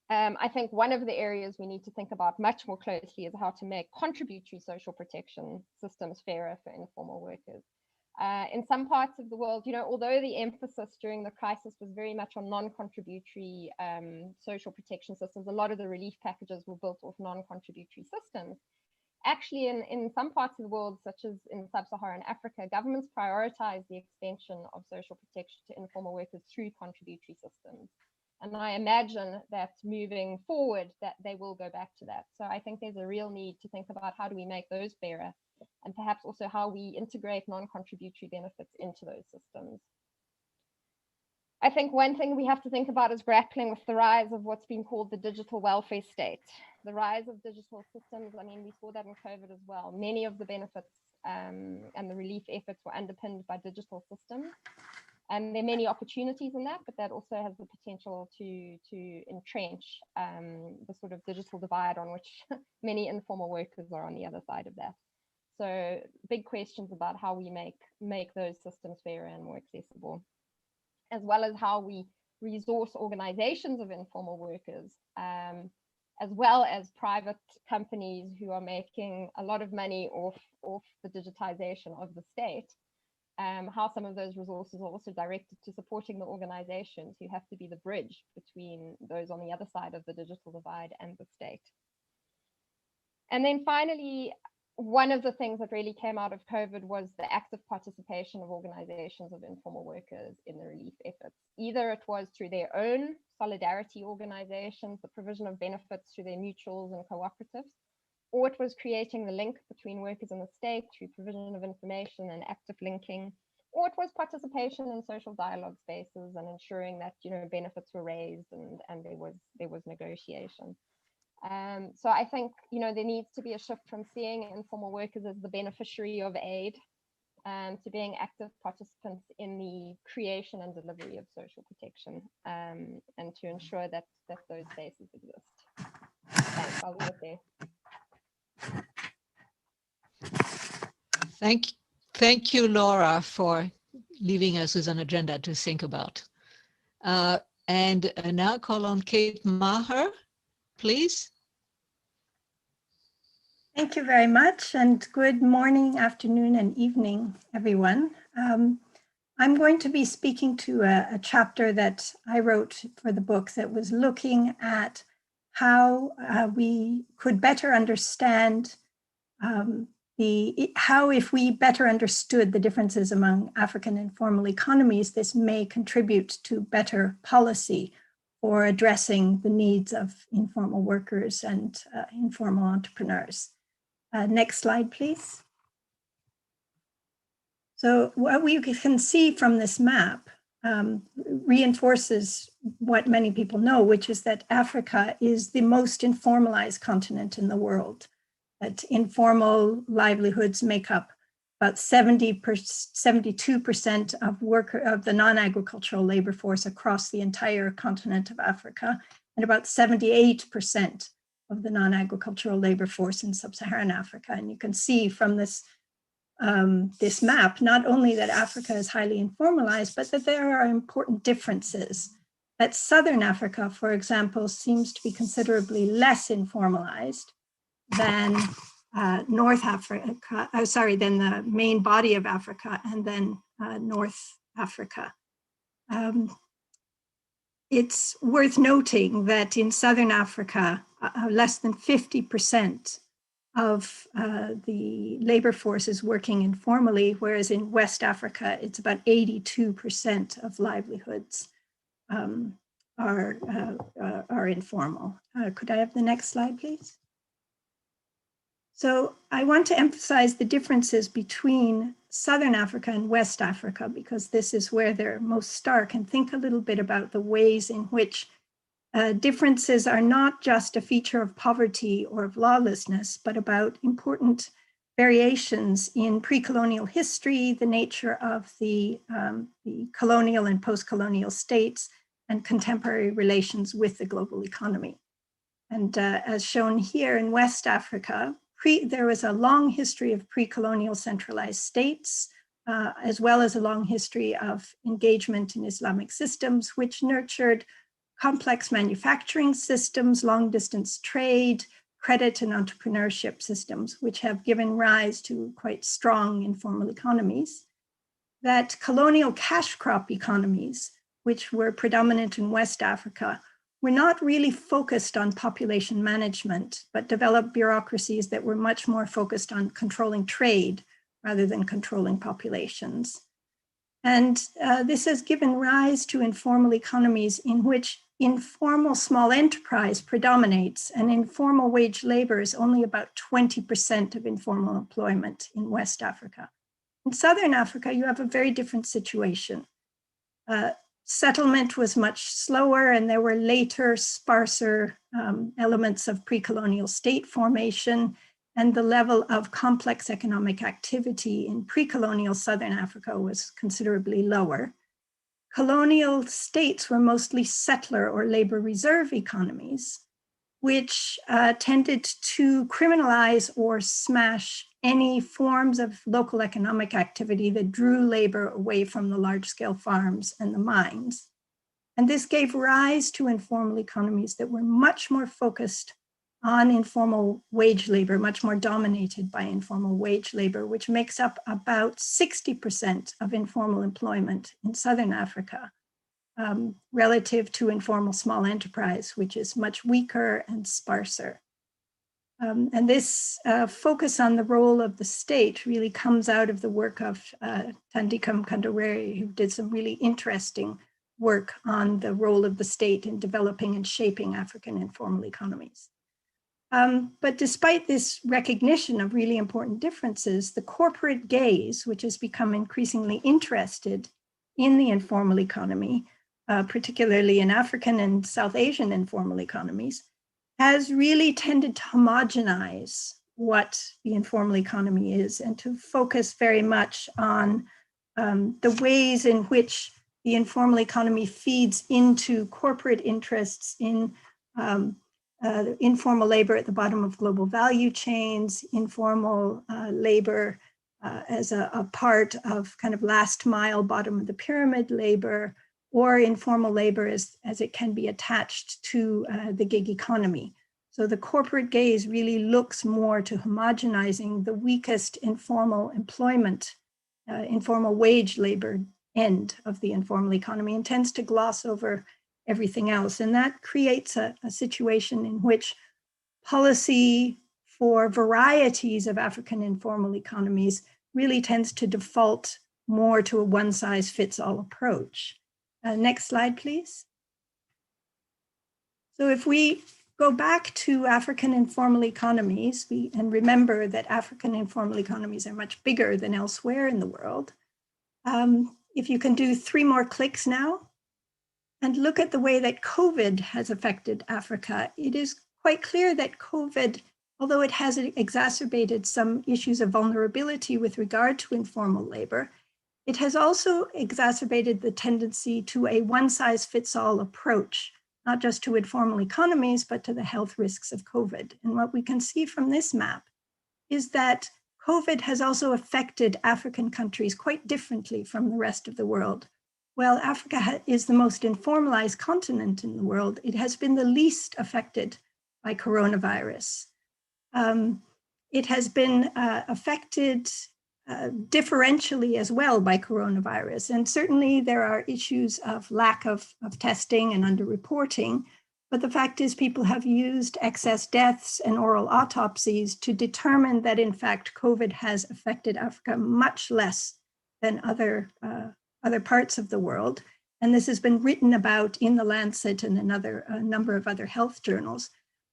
I think one of the areas we need to think about much more closely is how to make contributory social protection systems fairer for informal workers. In some parts of the world, you know, although the emphasis during the crisis was very much on non-contributory social protection systems, a lot of the relief packages were built off non-contributory systems. Actually, in some parts of the world, such as in sub-Saharan Africa, governments prioritize the extension of social protection to informal workers through contributory systems. And I imagine that moving forward, that they will go back to that. So I think there's a real need to think about how do we make those fairer, and perhaps also how we integrate non-contributory benefits into those systems. I think one thing we have to think about is grappling with the rise of what's been called the digital welfare state. The rise of digital systems, I mean, we saw that in COVID as well. Many of the benefits and the relief efforts were underpinned by digital systems. And there are many opportunities in that, but that also has the potential to entrench the sort of digital divide on which many informal workers are on the other side of that. So big questions about how we make those systems fairer and more accessible, as well as how we resource organizations of informal workers, as well as private companies who are making a lot of money off the digitization of the state. How some of those resources are also directed to supporting the organizations who have to be the bridge between those on the other side of the digital divide and the state. And then finally, one of the things that really came out of COVID was the active participation of organizations of informal workers in the relief efforts. Either it was through their own solidarity organizations, the provision of benefits through their mutuals and cooperatives, or it was creating the link between workers and the state through provision of information and active linking, or it was participation in social dialogue spaces and ensuring that, you know, benefits were raised and there was negotiation. So I think, you know, there needs to be a shift from seeing informal workers as the beneficiary of aid to being active participants in the creation and delivery of social protection, and to ensure that those spaces exist. Thanks, I'll leave it there. Thank you, Laura, for leaving us with an agenda to think about. And now call on Kate Maher, please. Thank you very much, and good morning, afternoon, and evening, everyone. I'm going to be speaking to a chapter that I wrote for the book that was looking at how we could better understand how, if we better understood the differences among African informal economies, this may contribute to better policy for addressing the needs of informal workers and informal entrepreneurs. Next slide, please. So what we can see from this map reinforces what many people know, which is that Africa is the most informalized continent in the world, that informal livelihoods make up about 72% of the non-agricultural labor force across the entire continent of Africa, and about 78% of the non-agricultural labor force in sub-Saharan Africa. And you can see from this this map, not only that Africa is highly informalized, but that there are important differences. That Southern Africa, for example, seems to be considerably less informalized than North Africa, than the main body of Africa, and then North Africa. It's worth noting that in Southern Africa, less than 50% of the labor force is working informally, whereas in West Africa, it's about 82% of livelihoods are informal. Could I have the next slide, please? So I want to emphasize the differences between Southern Africa and West Africa, because this is where they're most stark, and think a little bit about the ways in which differences are not just a feature of poverty or of lawlessness, but about important variations in pre-colonial history, the nature of the colonial and post-colonial states, and contemporary relations with the global economy. And as shown here in West Africa, there was a long history of pre-colonial centralized states, as well as a long history of engagement in Islamic systems, which nurtured complex manufacturing systems, long-distance trade, credit and entrepreneurship systems, which have given rise to quite strong informal economies. That colonial cash crop economies, which were predominant in West Africa, were not really focused on population management, but developed bureaucracies that were much more focused on controlling trade rather than controlling populations. And this has given rise to informal economies in which informal small enterprise predominates, and informal wage labor is only about 20% of informal employment in West Africa. In Southern Africa, you have a very different situation. Settlement was much slower, and there were later, sparser elements of pre-colonial state formation, and the level of complex economic activity in pre-colonial Southern Africa was considerably lower. Colonial states were mostly settler or labor reserve economies, which tended to criminalize or smash any forms of local economic activity that drew labor away from the large-scale farms and the mines. And this gave rise to informal economies that were much more focused on informal wage labor, much more dominated by informal wage labor, which makes up about 60% of informal employment in Southern Africa, relative to informal small enterprise, which is much weaker and sparser. And this focus on the role of the state really comes out of the work of Thandika Mkandawire, who did some really interesting work on the role of the state in developing and shaping African informal economies. But despite this recognition of really important differences, the corporate gaze, which has become increasingly interested in the informal economy, particularly in African and South Asian informal economies, has really tended to homogenize what the informal economy is and to focus very much on the ways in which the informal economy feeds into corporate interests in informal labor at the bottom of global value chains, informal labor as a part of kind of last mile, bottom of the pyramid labor, or informal labor as it can be attached to the gig economy. So the corporate gaze really looks more to homogenizing the weakest informal employment, informal wage labor end of the informal economy, and tends to gloss over everything else. And that creates a situation in which policy for varieties of African informal economies really tends to default more to a one-size-fits-all approach. Next slide, please. So if we go back to African informal economies, and remember that African informal economies are much bigger than elsewhere in the world, if you can do 3 more clicks now, and look at the way that COVID has affected Africa, it is quite clear that COVID, although it has exacerbated some issues of vulnerability with regard to informal labor, it has also exacerbated the tendency to a one-size-fits-all approach, not just to informal economies, but to the health risks of COVID. And what we can see from this map is that COVID has also affected African countries quite differently from the rest of the world. While Africa is the most informalized continent in the world, it has been the least affected by coronavirus. It has been affected differentially as well by coronavirus. And certainly there are issues of lack of testing and underreporting. But the fact is people have used excess deaths and oral autopsies to determine that in fact COVID has affected Africa much less than other parts of the world. And this has been written about in the Lancet and a number of other health journals,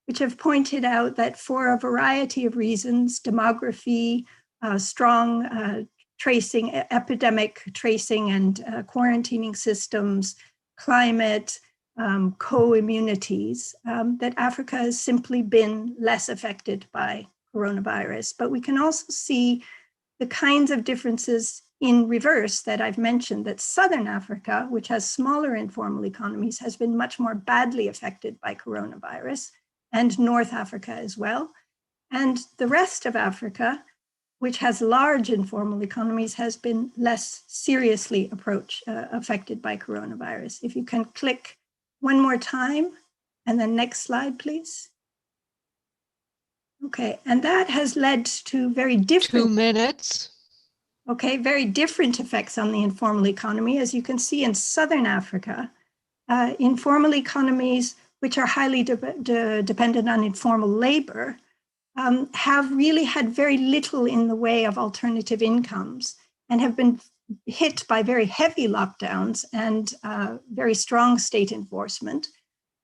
which have pointed out that for a variety of reasons, demography, strong tracing, epidemic tracing and quarantining systems, climate, co-immunities, that Africa has simply been less affected by coronavirus. But we can also see the kinds of differences in reverse that I've mentioned, that Southern Africa, which has smaller informal economies, has been much more badly affected by coronavirus, and North Africa as well. And the rest of Africa, which has large informal economies, has been less seriously affected by coronavirus. If you can click one more time, and then next slide, please. Okay, and that has led to very different— 2 minutes. Okay, very different effects on the informal economy. As you can see in Southern Africa, informal economies, which are highly dependent on informal labor, have really had very little in the way of alternative incomes and have been hit by very heavy lockdowns and very strong state enforcement.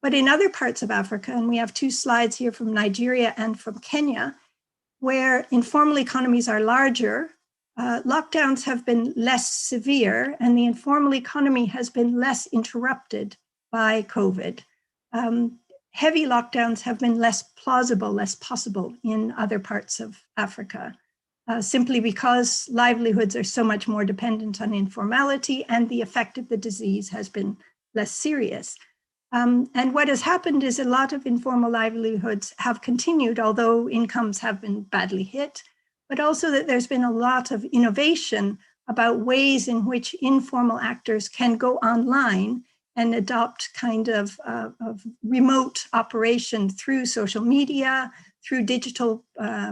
But in other parts of Africa, and we have 2 slides here from Nigeria and from Kenya, where informal economies are larger, lockdowns have been less severe and the informal economy has been less interrupted by COVID. Heavy lockdowns have been less plausible, less possible in other parts of Africa, simply because livelihoods are so much more dependent on informality and the effect of the disease has been less serious. And what has happened is a lot of informal livelihoods have continued, although incomes have been badly hit, but also that there's been a lot of innovation about ways in which informal actors can go online and adopt kind of remote operation through social media, through digital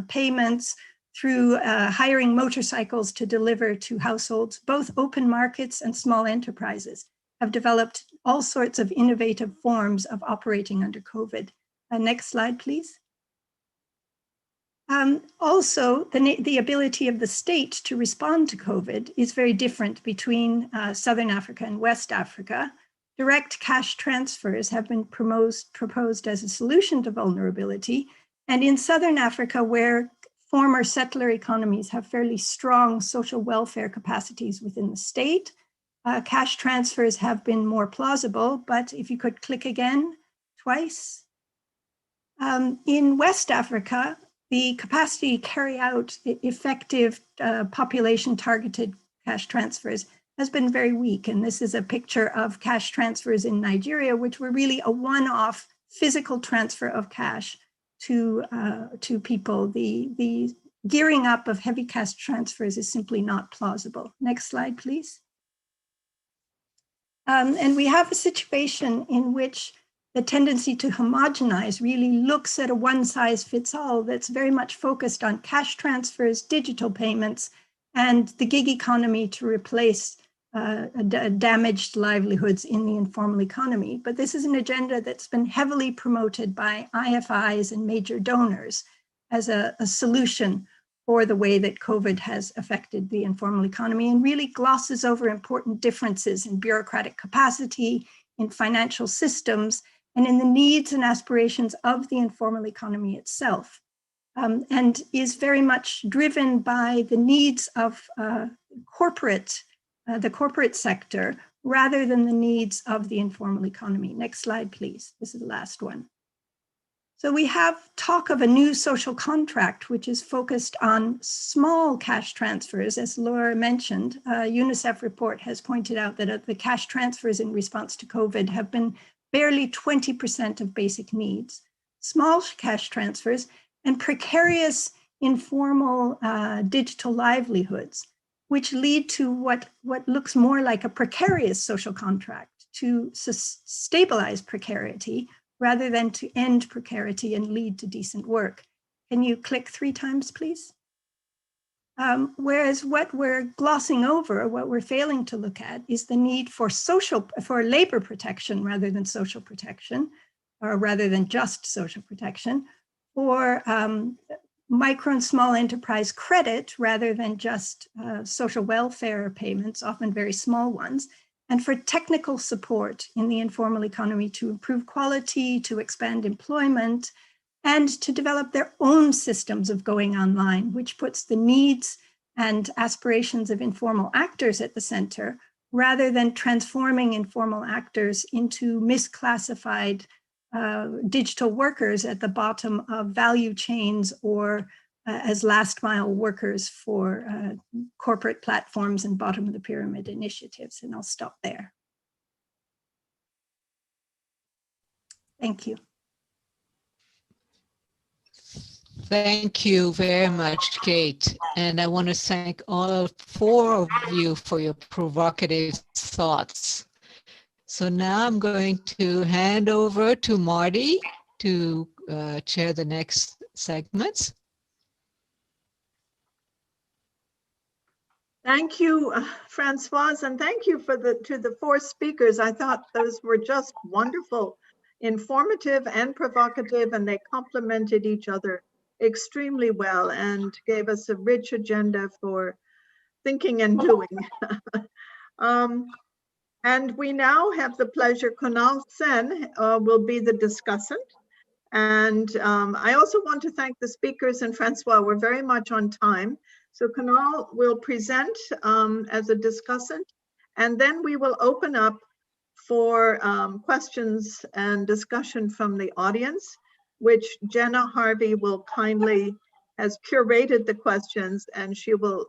payments, through hiring motorcycles to deliver to households. Both open markets and small enterprises have developed all sorts of innovative forms of operating under COVID. Next slide, please. Also, the ability of the state to respond to COVID is very different between Southern Africa and West Africa. Direct cash transfers have been proposed as a solution to vulnerability. And in Southern Africa, where former settler economies have fairly strong social welfare capacities within the state, cash transfers have been more plausible. But if you could click again twice. In West Africa, the capacity to carry out effective population-targeted cash transfers has been very weak. And this is a picture of cash transfers in Nigeria, which were really a one-off physical transfer of cash to people. The gearing up of heavy cash transfers is simply not plausible. Next slide, please. And we have a situation in which the tendency to homogenize really looks at a one-size-fits-all that's very much focused on cash transfers, digital payments, and the gig economy to replace damaged livelihoods in the informal economy. But this is an agenda that's been heavily promoted by IFIs and major donors as a solution for the way that COVID has affected the informal economy, and really glosses over important differences in bureaucratic capacity, in financial systems, and in the needs and aspirations of the informal economy itself, and is very much driven by the needs of corporate the corporate sector, rather than the needs of the informal economy. Next slide, please. This is the last one. So we have talk of a new social contract, which is focused on small cash transfers. As Laura mentioned, a UNICEF report has pointed out that the cash transfers in response to COVID have been barely 20% of basic needs. Small cash transfers and precarious informal digital livelihoods, which lead to what looks more like a precarious social contract to stabilize precarity rather than to end precarity and lead to decent work. Can you click 3 times, please? Whereas what we're glossing over, what we're failing to look at, is the need for labor protection rather than social protection, or rather than just social protection, for micro and small enterprise credit rather than just social welfare payments, often very small ones, and for technical support in the informal economy to improve quality, to expand employment, and to develop their own systems of going online, which puts the needs and aspirations of informal actors at the center, rather than transforming informal actors into misclassified digital workers at the bottom of value chains or as last mile workers for corporate platforms and bottom of the pyramid initiatives. And I'll stop there. Thank you. Thank you very much, Kate. And I want to thank all 4 of you for your provocative thoughts. So now I'm going to hand over to Marty to chair the next segments. Thank you, Françoise, and thank you to the 4 speakers. I thought those were just wonderful, informative and provocative, and they complemented each other extremely well and gave us a rich agenda for thinking and doing. And we now have the pleasure, Kunal Sen will be the discussant. And I also want to thank the speakers, and Françoise, we're very much on time. So Kunal will present as a discussant, and then we will open up for questions and discussion from the audience, which Jenna Harvey will has curated the questions, and she will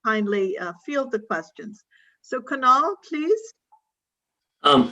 kindly field the questions. So Kunal, please.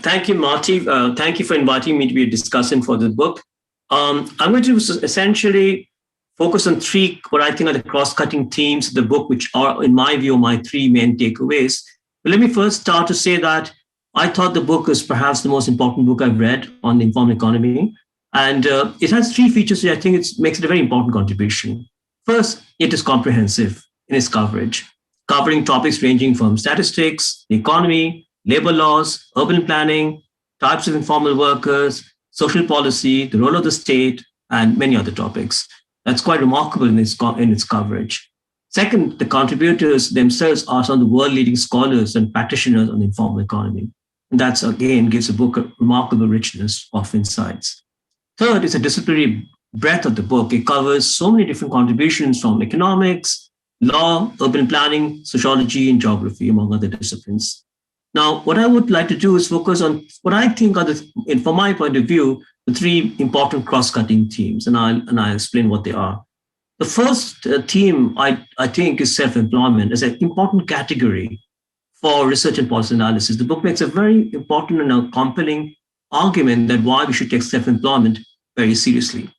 Thank you, Marty. Thank you for inviting me to be a discussant for the book. I'm going to essentially focus on 3, what I think are the cross-cutting themes of the book, which are, in my view, my 3 main takeaways. But let me first start to say that I thought the book is perhaps the most important book I've read on the informal economy. And it has 3 features which I think makes it a very important contribution. First, it is comprehensive in its coverage, covering topics ranging from statistics, the economy, labor laws, urban planning, types of informal workers, social policy, the role of the state, and many other topics. That's quite remarkable in its coverage. Second, the contributors themselves are some of the world-leading scholars and practitioners on the informal economy. And that's, again, gives the book a remarkable richness of insights. Third is the disciplinary breadth of the book. It covers so many different contributions from economics, law, urban planning, sociology, and geography, among other disciplines. Now, what I would like to do is focus on what I think are, from my point of view, the 3 important cross-cutting themes, and I'll explain what they are. The first theme, I think, is self-employment as an important category for research and policy analysis. The book makes a very important and a compelling argument that why we should take self-employment very seriously.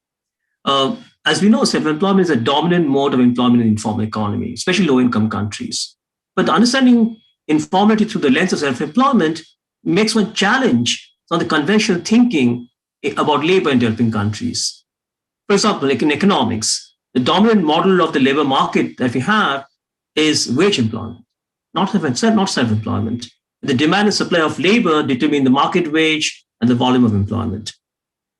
As we know, self-employment is a dominant mode of employment in the informal economy, especially low-income countries. But understanding informality through the lens of self-employment makes one challenge on the conventional thinking about labor in developing countries. For example, like in economics, the dominant model of the labor market that we have is wage employment, not self-employment. The demand and supply of labor determine the market wage and the volume of employment.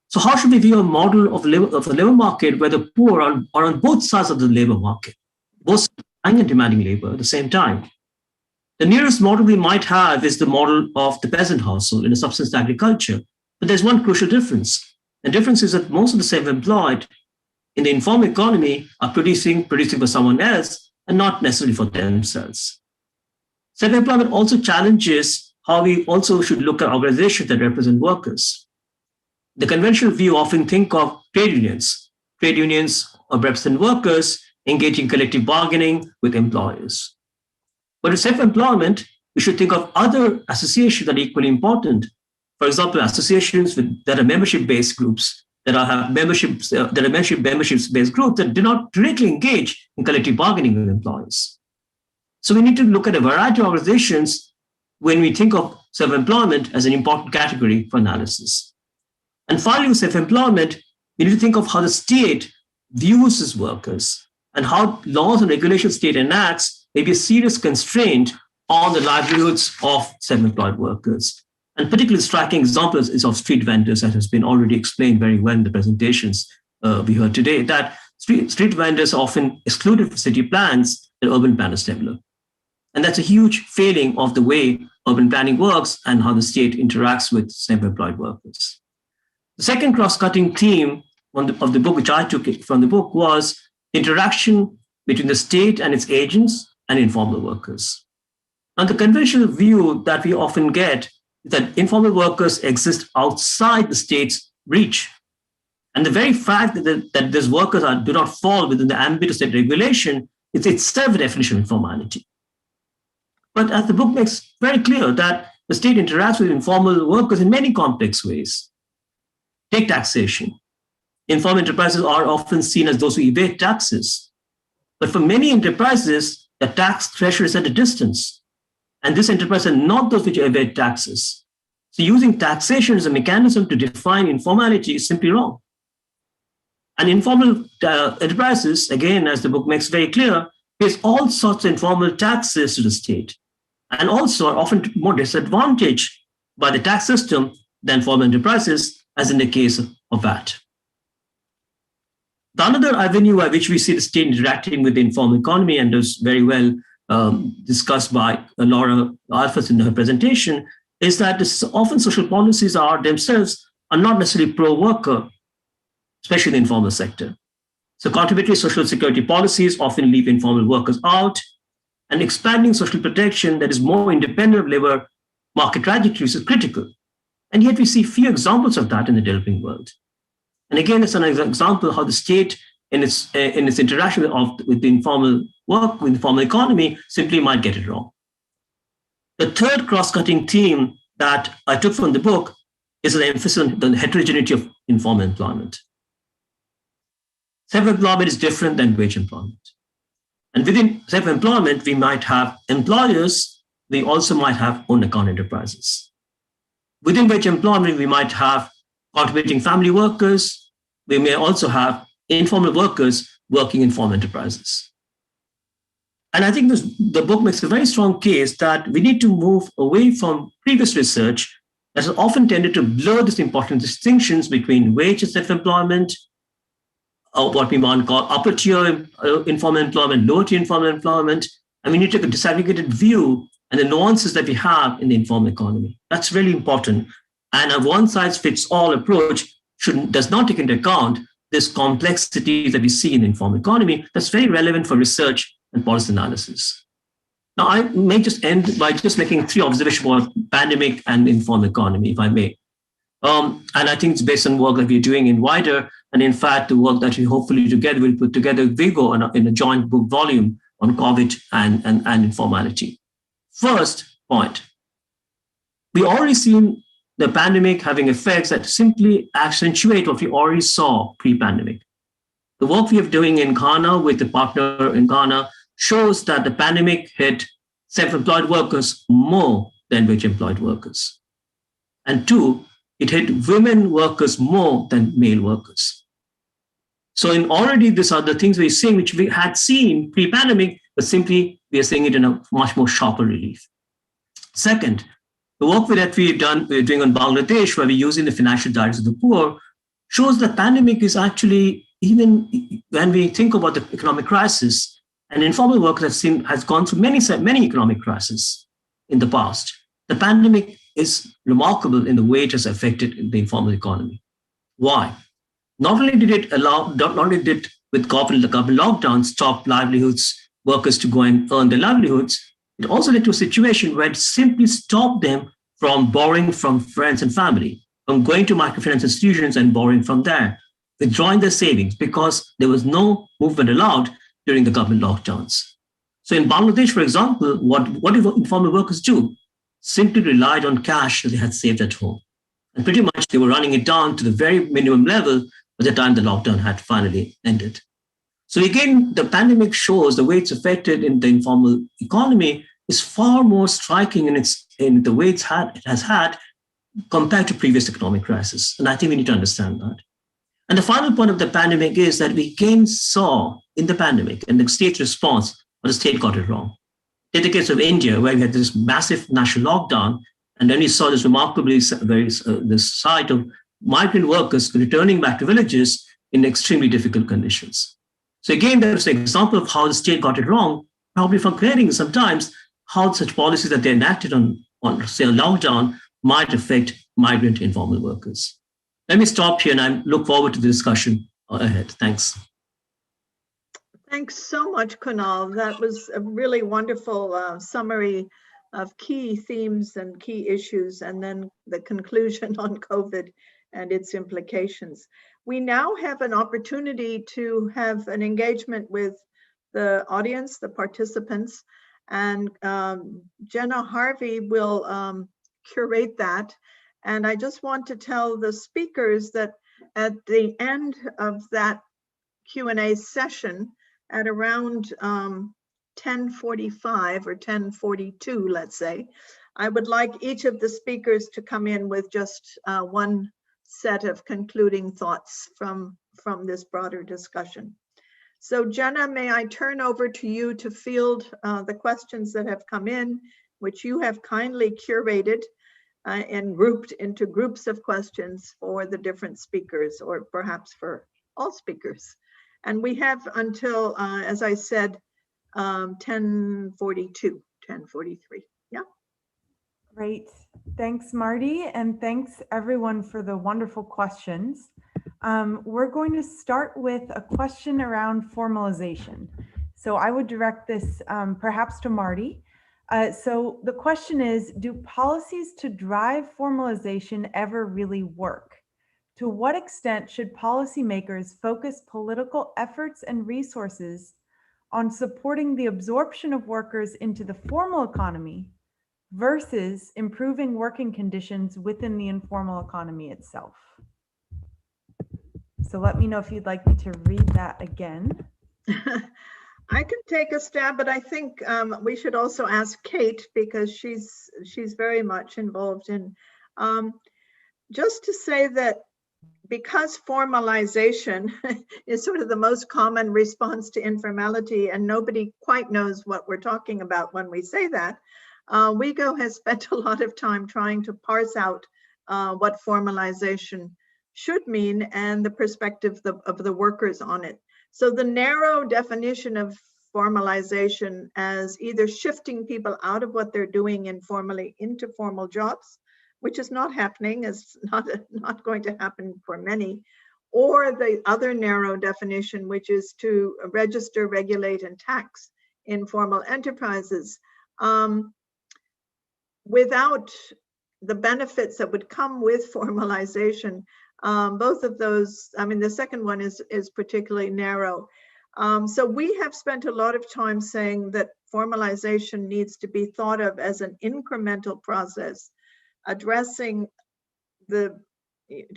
So how should we view a model of a labor market where the poor are on both sides of the labor market, both supplying and demanding labor at the same time? The nearest model we might have is the model of the peasant household in a subsistence agriculture. But there's one crucial difference. The difference is that most of the self-employed in the informal economy are producing for someone else and not necessarily for themselves. Self-employment also challenges how we also should look at organizations that represent workers. The conventional view often think of trade unions. Trade unions represent workers engaging collective bargaining with employers. But in self-employment, we should think of other associations that are equally important. For example, associations that are membership-based groups, that are membership-based groups that do not directly engage in collective bargaining with employers. So we need to look at a variety of organizations when we think of self-employment as an important category for analysis. And finally, with self-employment, we need to think of how the state views its workers and how laws and regulations state enacts may be a serious constraint on the livelihoods of self-employed workers. And particularly striking examples is of street vendors, that has been already explained very well in the presentations we heard today, that street vendors are often excluded from city plans that urban planners develop. And that's a huge failing of the way urban planning works and how the state interacts with self-employed workers. The second cross-cutting theme of the book, which I took from the book, was interaction between the state and its agents and informal workers. Now, the conventional view that we often get is that informal workers exist outside the state's reach. And the very fact that these workers do not fall within the ambit of state regulation is itself a definition of informality. But as the book makes very clear that the state interacts with informal workers in many complex ways. Take taxation. Informal enterprises are often seen as those who evade taxes. But for many enterprises, the tax threshold is at a distance. And these enterprises are not those which evade taxes. So using taxation as a mechanism to define informality is simply wrong. And informal enterprises, again, as the book makes very clear, pays all sorts of informal taxes to the state, and also are often more disadvantaged by the tax system than formal enterprises, as in the case of VAT. The another avenue by which we see the state interacting with the informal economy, and was very well discussed by Laura Alphas in her presentation, is that often social policies are themselves are not necessarily pro-worker, especially in the informal sector. So contributory social security policies often leave informal workers out, and expanding social protection that is more independent of labor market trajectories is critical. And yet we see few examples of that in the developing world. And again, it's an example of how the state in its interaction with the informal work, with the formal economy, simply might get it wrong. The third cross-cutting theme that I took from the book is the emphasis on the heterogeneity of informal employment. Self-employment is different than wage employment. And within self-employment, we might have employers, we also might have own account enterprises. Within wage employment, we might have contributing family workers, we may also have informal workers working in formal enterprises. And I think the book makes a very strong case that we need to move away from previous research that has often tended to blur these important distinctions between wage and self-employment, or what we might call upper tier informal employment, lower tier informal employment, and we need to take a disaggregated view and the nuances that we have in the informal economy. That's really important. And a one-size-fits-all approach does not take into account this complexity that we see in the informal economy that's very relevant for research and policy analysis. Now, I may just end by just making three observations about pandemic and informal economy, if I may. And I think it's based on work that we're doing in WIDER, and in fact, the work that we hopefully together will put together WIEGO in a joint book volume on COVID and informality. First point, we already seen the pandemic having effects that simply accentuate what we already saw pre-pandemic. The work we are doing in Ghana with the partner in Ghana shows that the pandemic hit self-employed workers more than wage-employed workers. And two, it hit women workers more than male workers. So in already these are the things we're seeing, which we had seen pre-pandemic, but simply we are seeing it in a much more sharper relief. Second, the work that we're doing on Bangladesh, where we're using the financial diets of the poor, shows that pandemic is actually, even when we think about the economic crisis, and informal work has gone through many economic crises in the past. The pandemic is remarkable in the way it has affected the informal economy. Why? Not only did with the government lockdown stop workers to go and earn their livelihoods, It also led to a situation where it simply stopped them from borrowing from friends and family, from going to microfinance institutions and borrowing from there, withdrawing their savings because there was no movement allowed during the government lockdowns. So in Bangladesh, for example, what did informal workers do? Simply relied on cash that they had saved at home. And pretty much they were running it down to the very minimum level by the time the lockdown had finally ended. So again, the pandemic shows the way it's affected in the informal economy is far more striking in the way it has had compared to previous economic crises. And I think we need to understand that. And the final point of the pandemic is that we again saw in the pandemic and the state's response, but the state got it wrong. Take the case of India, where we had this massive national lockdown, and then we saw this remarkably this sight of migrant workers returning back to villages in extremely difficult conditions. So again, there's an example of how the state got it wrong, probably forgetting sometimes how such policies that they enacted on say, a lockdown might affect migrant informal workers. Let me stop here and I look forward to the discussion ahead. Thanks. Thanks so much, Kunal. That was a really wonderful summary of key themes and key issues, and then the conclusion on COVID and its implications. We now have an opportunity to have an engagement with the audience, the participants, and Jenna Harvey will curate that. And I just want to tell the speakers that at the end of that Q&A session, at around 10:45 or 10:42, let's say, I would like each of the speakers to come in with just one set of concluding thoughts from this broader discussion. So Jenna, may I turn over to you to field the questions that have come in, which you have kindly curated and grouped into groups of questions for the different speakers, or perhaps for all speakers. And we have until, as I said, 10:42, 10:43. Yeah. Great. Thanks, Marty. And thanks everyone for the wonderful questions. We're going to start with a question around formalization. So I would direct this perhaps to Marty. So the question is, do policies to drive formalization ever really work? To what extent should policymakers focus political efforts and resources on supporting the absorption of workers into the formal economy versus improving working conditions within the informal economy itself? So let me know if you'd like me to read that again. I can take a stab, but I think we should also ask Kate, because she's very much involved in, just to say that because formalization is sort of the most common response to informality, and nobody quite knows what we're talking about when we say that, WIEGO has spent a lot of time trying to parse out what formalization should mean and the perspective of the workers on it. So the narrow definition of formalization as either shifting people out of what they're doing informally into formal jobs, which is not happening, is not going to happen for many, or the other narrow definition, which is to register, regulate, and tax informal enterprises without the benefits that would come with formalization. Both of those, I mean, the second one is particularly narrow. So we have spent a lot of time saying that formalization needs to be thought of as an incremental process, addressing the,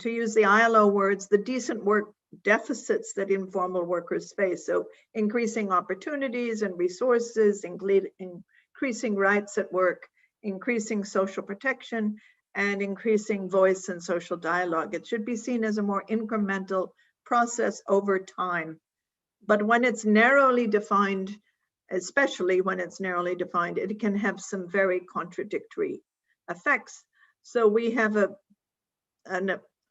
to use the ILO words, the decent work deficits that informal workers face. So increasing opportunities and resources, increasing rights at work, increasing social protection, and increasing voice and social dialogue. It should be seen as a more incremental process over time. But when it's narrowly defined, especially when it's narrowly defined, it can have some very contradictory effects. So we have a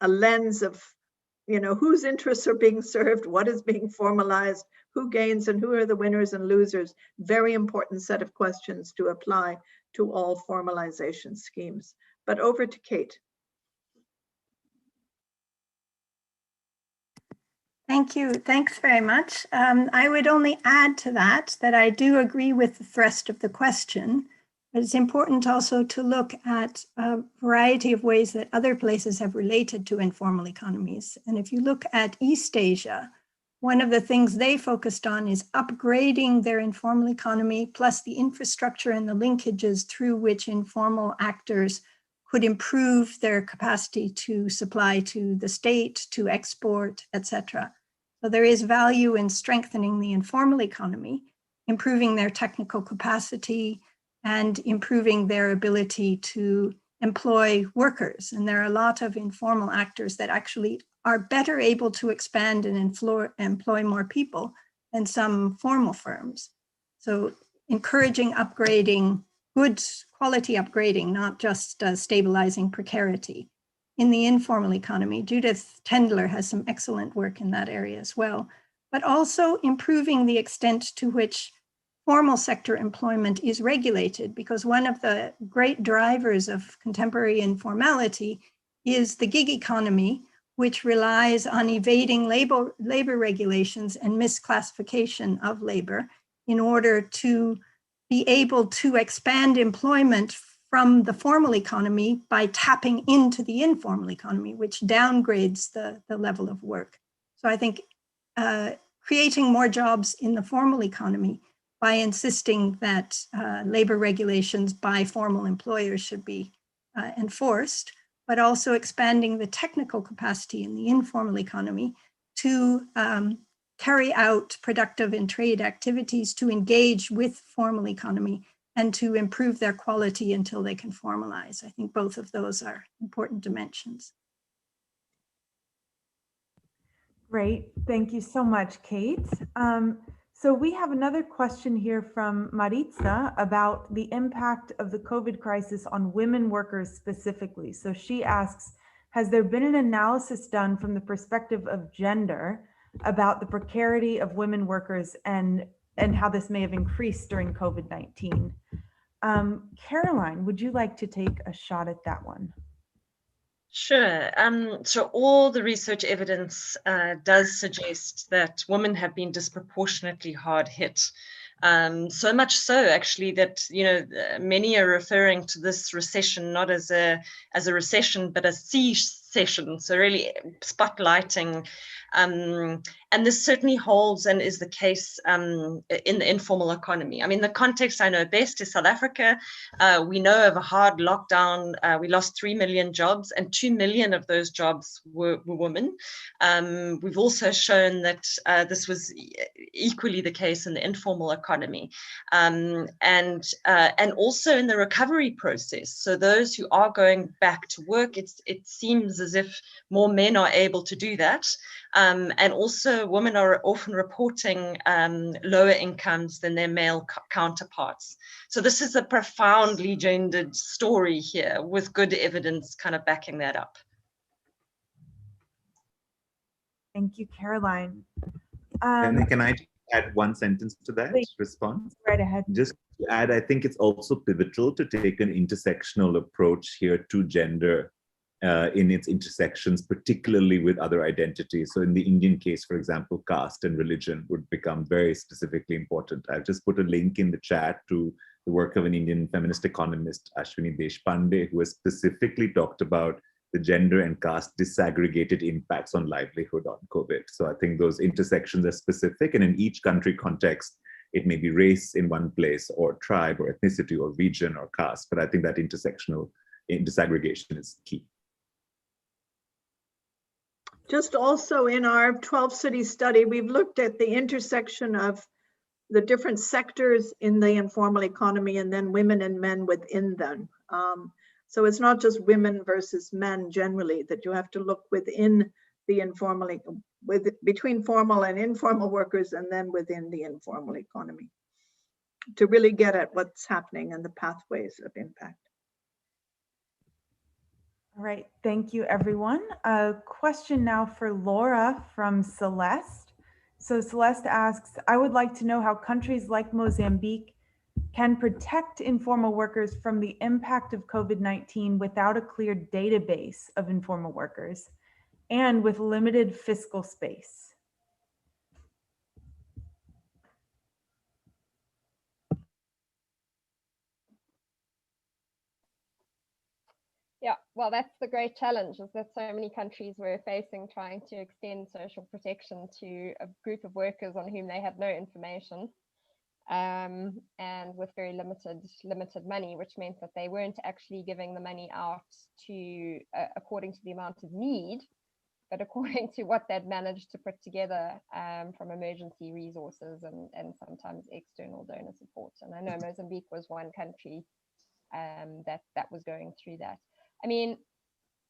lens of, you know, whose interests are being served, what is being formalized, who gains and who are the winners and losers. Very important set of questions to apply to all formalization schemes. But over to Kate. Thank you. Thanks very much. I would only add to that I do agree with the thrust of the question, but it's important also to look at a variety of ways that other places have related to informal economies. And if you look at East Asia, one of the things they focused on is upgrading their informal economy, plus the infrastructure and the linkages through which informal actors could improve their capacity to supply to the state, to export, etc. So there is value in strengthening the informal economy, improving their technical capacity, and improving their ability to employ workers. And there are a lot of informal actors that actually are better able to expand and employ more people than some formal firms. So encouraging upgrading, good quality upgrading, not just stabilizing precarity. In the informal economy, Judith Tendler has some excellent work in that area as well, but also improving the extent to which formal sector employment is regulated, because one of the great drivers of contemporary informality is the gig economy, which relies on evading labor regulations and misclassification of labor in order to be able to expand employment from the formal economy by tapping into the informal economy, which downgrades the level of work. So I think creating more jobs in the formal economy by insisting that labor regulations by formal employers should be enforced, but also expanding the technical capacity in the informal economy to carry out productive and trade activities, to engage with formal economy, and to improve their quality until they can formalize. I think both of those are important dimensions. Great, thank you so much, Kate. So we have another question here from Maritza about the impact of the COVID crisis on women workers specifically. So she asks, has there been an analysis done from the perspective of gender about the precarity of women workers and how this may have increased during COVID-19? Caroline, would you like to take a shot at that one? Sure. So all the research evidence does suggest that women have been disproportionately hard hit. So much so, actually, that many are referring to this recession not as a recession, but a C-session. So really spotlighting. And this certainly holds and is the case in the informal economy. I mean, the context I know best is South Africa. We know of a hard lockdown. We lost 3 million jobs, and 2 million of those jobs were women. We've also shown that this was equally the case in the informal economy, and also in the recovery process. So those who are going back to work, it seems as if more men are able to do that. And also women are often reporting lower incomes than their male counterparts. So this is a profoundly gendered story here with good evidence kind of backing that up. Thank you, Caroline. Can I add one sentence to that response? Right ahead. Just to add, I think it's also pivotal to take an intersectional approach here to gender in its intersections, particularly with other identities. So in the Indian case, for example, caste and religion would become very specifically important. I've just put a link in the chat to the work of an Indian feminist economist, Ashwini Deshpande, who has specifically talked about the gender and caste disaggregated impacts on livelihood on COVID. So I think those intersections are specific, and in each country context, it may be race in one place, or tribe, or ethnicity, or region, or caste, but I think that intersectional disaggregation is key. Just also in our 12-city study, we've looked at the intersection of the different sectors in the informal economy and then women and men within them. So it's not just women versus men generally, that you have to look within the informal, between formal and informal workers, and then within the informal economy to really get at what's happening and the pathways of impact. All right, thank you, everyone. A question now for Laura from Celeste. So Celeste asks, I would like to know how countries like Mozambique can protect informal workers from the impact of COVID-19 without a clear database of informal workers and with limited fiscal space. Yeah, well, that's the great challenge, is that so many countries were facing trying to extend social protection to a group of workers on whom they had no information, and with very limited money, which meant that they weren't actually giving the money out to according to the amount of need, but according to what they'd managed to put together from emergency resources and sometimes external donor support. And I know Mozambique was one country that was going through that. I mean,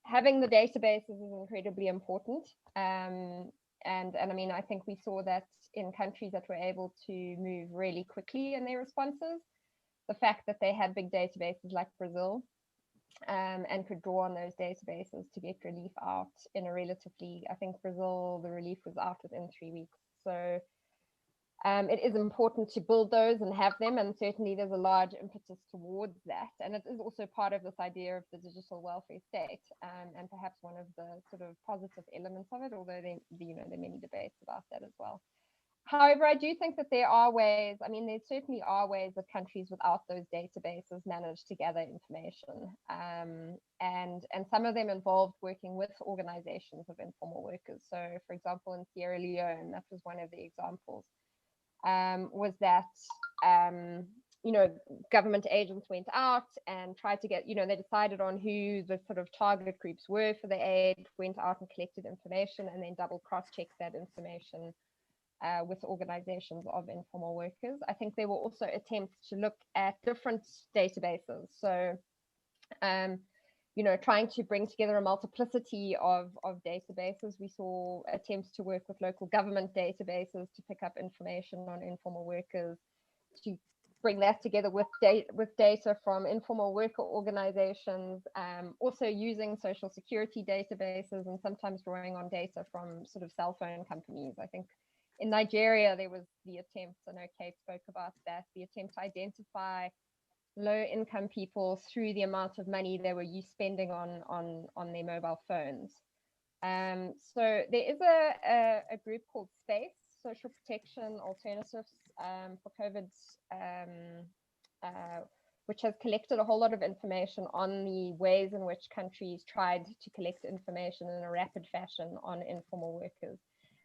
having the databases is incredibly important. And I mean, I think we saw that in countries that were able to move really quickly in their responses. The fact that they had big databases like Brazil, and could draw on those databases to get relief out in a relatively, I think Brazil, the relief was out within 3 weeks. So it is important to build those and have them, and certainly there's a large impetus towards that. And it is also part of this idea of the digital welfare state, and perhaps one of the sort of positive elements of it, although there are many debates about that as well. However, I do think that there are ways, I mean, there certainly are ways that countries without those databases manage to gather information. And some of them involved working with organizations of informal workers. So, for example, in Sierra Leone, that was one of the examples, was that, government agents went out and tried to get, they decided on who the sort of target groups were for the aid, went out and collected information, and then double cross-checked that information with organizations of informal workers. I think there were also attempts to look at different databases. So, trying to bring together a multiplicity of databases. We saw attempts to work with local government databases to pick up information on informal workers, to bring that together with data from informal worker organizations, also using social security databases, and sometimes drawing on data from sort of cell phone companies. I think in Nigeria, there was the attempt, I know Kate spoke about that, the attempt to identify low-income people through the amount of money they were spending on their mobile phones. So there is a group called SPACE, Social Protection Alternatives for COVID, which has collected a whole lot of information on the ways in which countries tried to collect information in a rapid fashion on informal workers.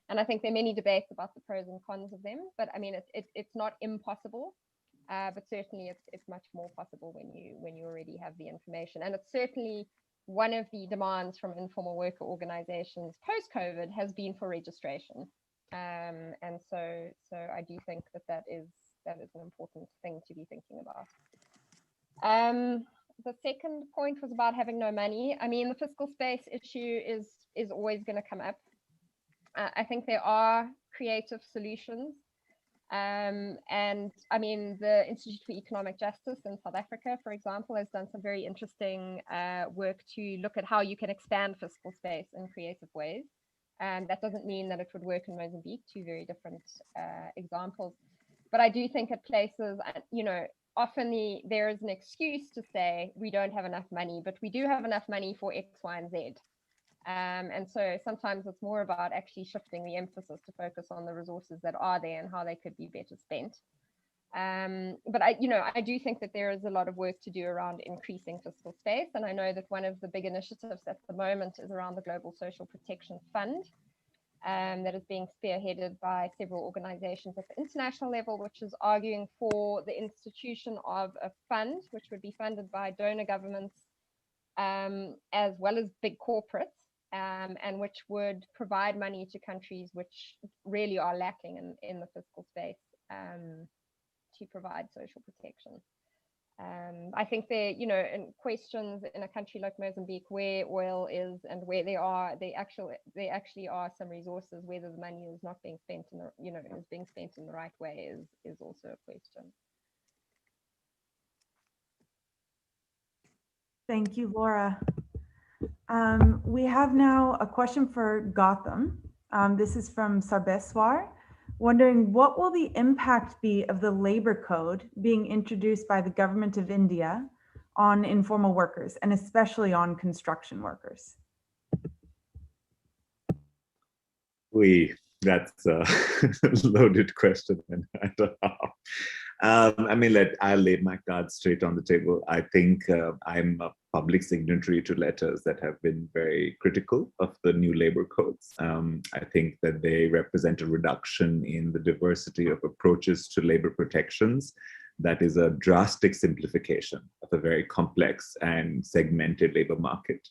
And I think there are many debates about the pros and cons of them, but I mean, it's not impossible, but certainly it's much more possible when you already have the information. And it's certainly one of the demands from informal worker organizations post-COVID has been for registration. And so I do think that is an important thing to be thinking about. The second point was about having no money. I mean, the fiscal space issue is always going to come up. I think there are creative solutions. And I mean, the Institute for Economic Justice in South Africa, for example, has done some very interesting work to look at how you can expand fiscal space in creative ways. And that doesn't mean that it would work in Mozambique, two very different examples. But I do think at places, often there is an excuse to say we don't have enough money, but we do have enough money for X, Y, and Z. And so sometimes it's more about actually shifting the emphasis to focus on the resources that are there and how they could be better spent. But I do think that there is a lot of work to do around increasing fiscal space. And I know that one of the big initiatives at the moment is around the Global Social Protection Fund, that is being spearheaded by several organizations at the international level, which is arguing for the institution of a fund, which would be funded by donor governments, as well as big corporates, and which would provide money to countries which really are lacking in the fiscal space to provide social protection. I think there, in questions in a country like Mozambique, where oil is and where there actually are some resources, whether the money is not being spent is being spent in the right way is also a question. Thank you, Laura. We have now a question for Gautam. This is from Sarbeswar, wondering what will the impact be of the labor code being introduced by the government of India on informal workers, and especially on construction workers? That's a loaded question, and I don't know. I mean, I'll lay my cards straight on the table. I think I'm a public signatory to letters that have been very critical of the new labor codes. I think that they represent a reduction in the diversity of approaches to labor protections. That is a drastic simplification of a very complex and segmented labor market.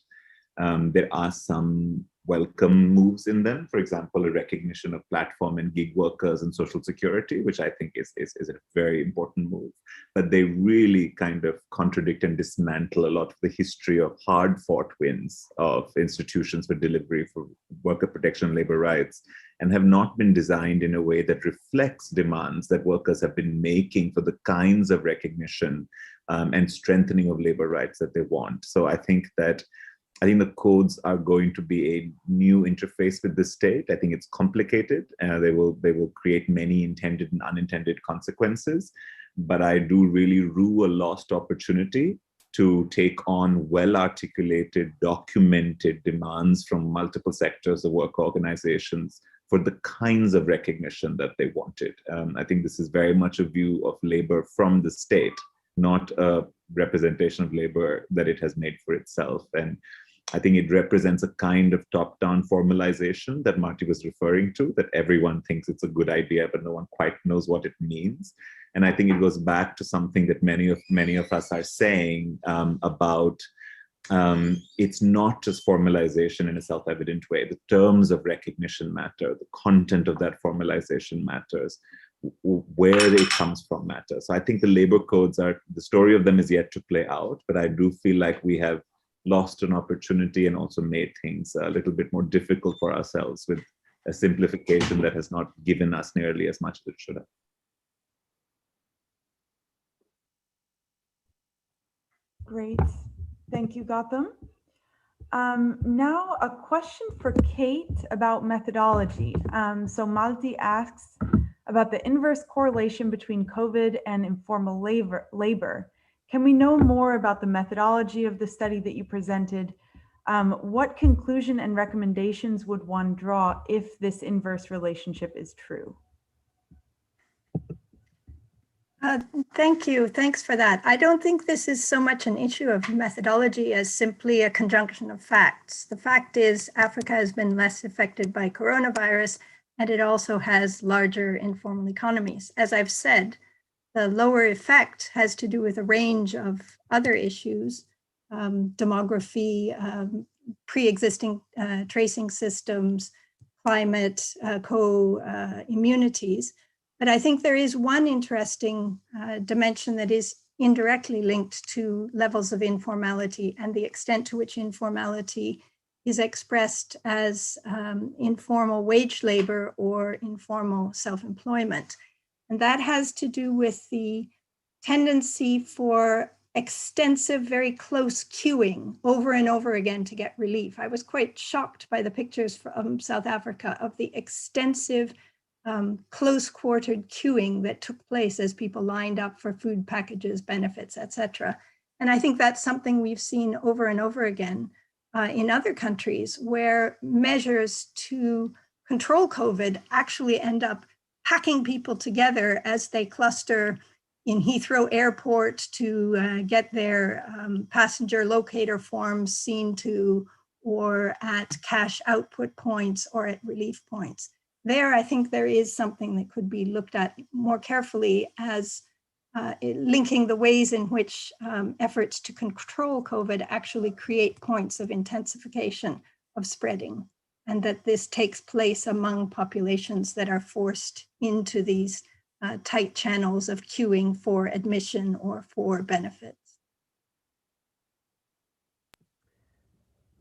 There are some welcome moves in them. For example, a recognition of platform and gig workers and social security, which I think is a very important move. But they really kind of contradict and dismantle a lot of the history of hard-fought wins of institutions for delivery for worker protection and labor rights, and have not been designed in a way that reflects demands that workers have been making for the kinds of recognition and strengthening of labor rights that they want. So I think the codes are going to be a new interface with the state. I think it's complicated. They will create many intended and unintended consequences. But I do really rue a lost opportunity to take on well-articulated, documented demands from multiple sectors of work organizations for the kinds of recognition that they wanted. I think this is very much a view of labor from the state, not a representation of labor that it has made for itself. And I think it represents a kind of top-down formalization that Marty was referring to, that everyone thinks it's a good idea, but no one quite knows what it means. And I think it goes back to something that many of us are saying about it's not just formalization in a self-evident way. The terms of recognition matter, the content of that formalization matters, where it comes from matters. So I think the labor codes the story of them is yet to play out, but I do feel like we have lost an opportunity and also made things a little bit more difficult for ourselves with a simplification that has not given us nearly as much as it should have. Great. Thank you, Gautam. Now a question for Kate about methodology. So Malti asks about the inverse correlation between COVID and informal labor. Can we know more about the methodology of the study that you presented? What conclusion and recommendations would one draw if this inverse relationship is true? Thank you. Thanks for that. I don't think this is so much an issue of methodology as simply a conjunction of facts. The fact is Africa has been less affected by coronavirus, and it also has larger informal economies. As I've said, the lower effect has to do with a range of other issues, demography, pre-existing tracing systems, climate, co-immunities. But I think there is one interesting dimension that is indirectly linked to levels of informality and the extent to which informality is expressed as informal wage labor or informal self-employment. And that has to do with the tendency for extensive, very close queuing over and over again to get relief. I was quite shocked by the pictures from South Africa of the extensive close-quartered queuing that took place as people lined up for food packages, benefits, etc. And I think that's something we've seen over and over again in other countries where measures to control COVID actually end up packing people together as they cluster in Heathrow Airport to get their passenger locator forms seen to, or at cash output points or at relief points. There, I think there is something that could be looked at more carefully as linking the ways in which efforts to control COVID actually create points of intensification of spreading, and that this takes place among populations that are forced into these tight channels of queuing for admission or for benefits.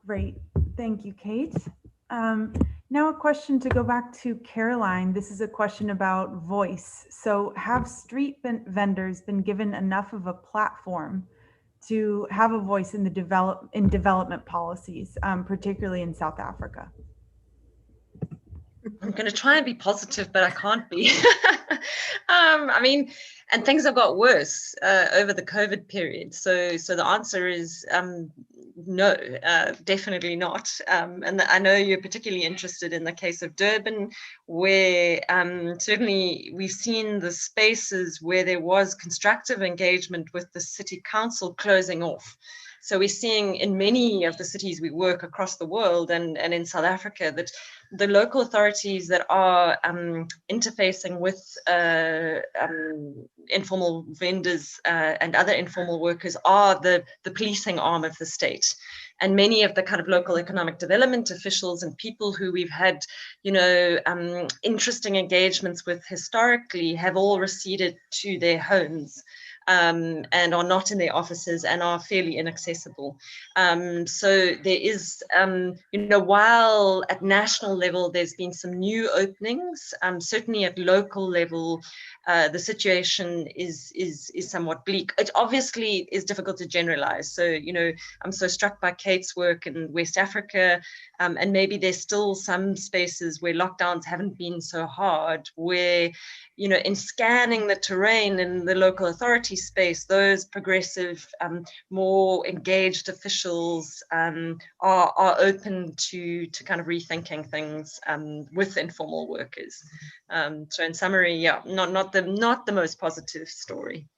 Great, thank you, Kate. Now a question to go back to Caroline. This is a question about voice. So have street vendors been given enough of a platform to have a voice in the development policies, particularly in South Africa? I'm going to try and be positive, but I can't be. I mean, and things have got worse over the COVID period. So the answer is no, definitely not. And I know you're particularly interested in the case of Durban, where certainly we've seen the spaces where there was constructive engagement with the city council closing off. So we're seeing in many of the cities we work across the world and in South Africa that the local authorities that are interfacing with informal vendors and other informal workers are the policing arm of the state. And many of the kind of local economic development officials and people who we've had, interesting engagements with historically have all receded to their homes. And are not in their offices and are fairly inaccessible. So there is, while at national level there's been some new openings, certainly at local level, the situation is somewhat bleak. It obviously is difficult to generalize. So, I'm so struck by Kate's work in West Africa, and maybe there's still some spaces where lockdowns haven't been so hard, where, in scanning the terrain in the local authority space, those progressive, more engaged officials are open to kind of rethinking things with informal workers. So in summary, yeah, not the most positive story.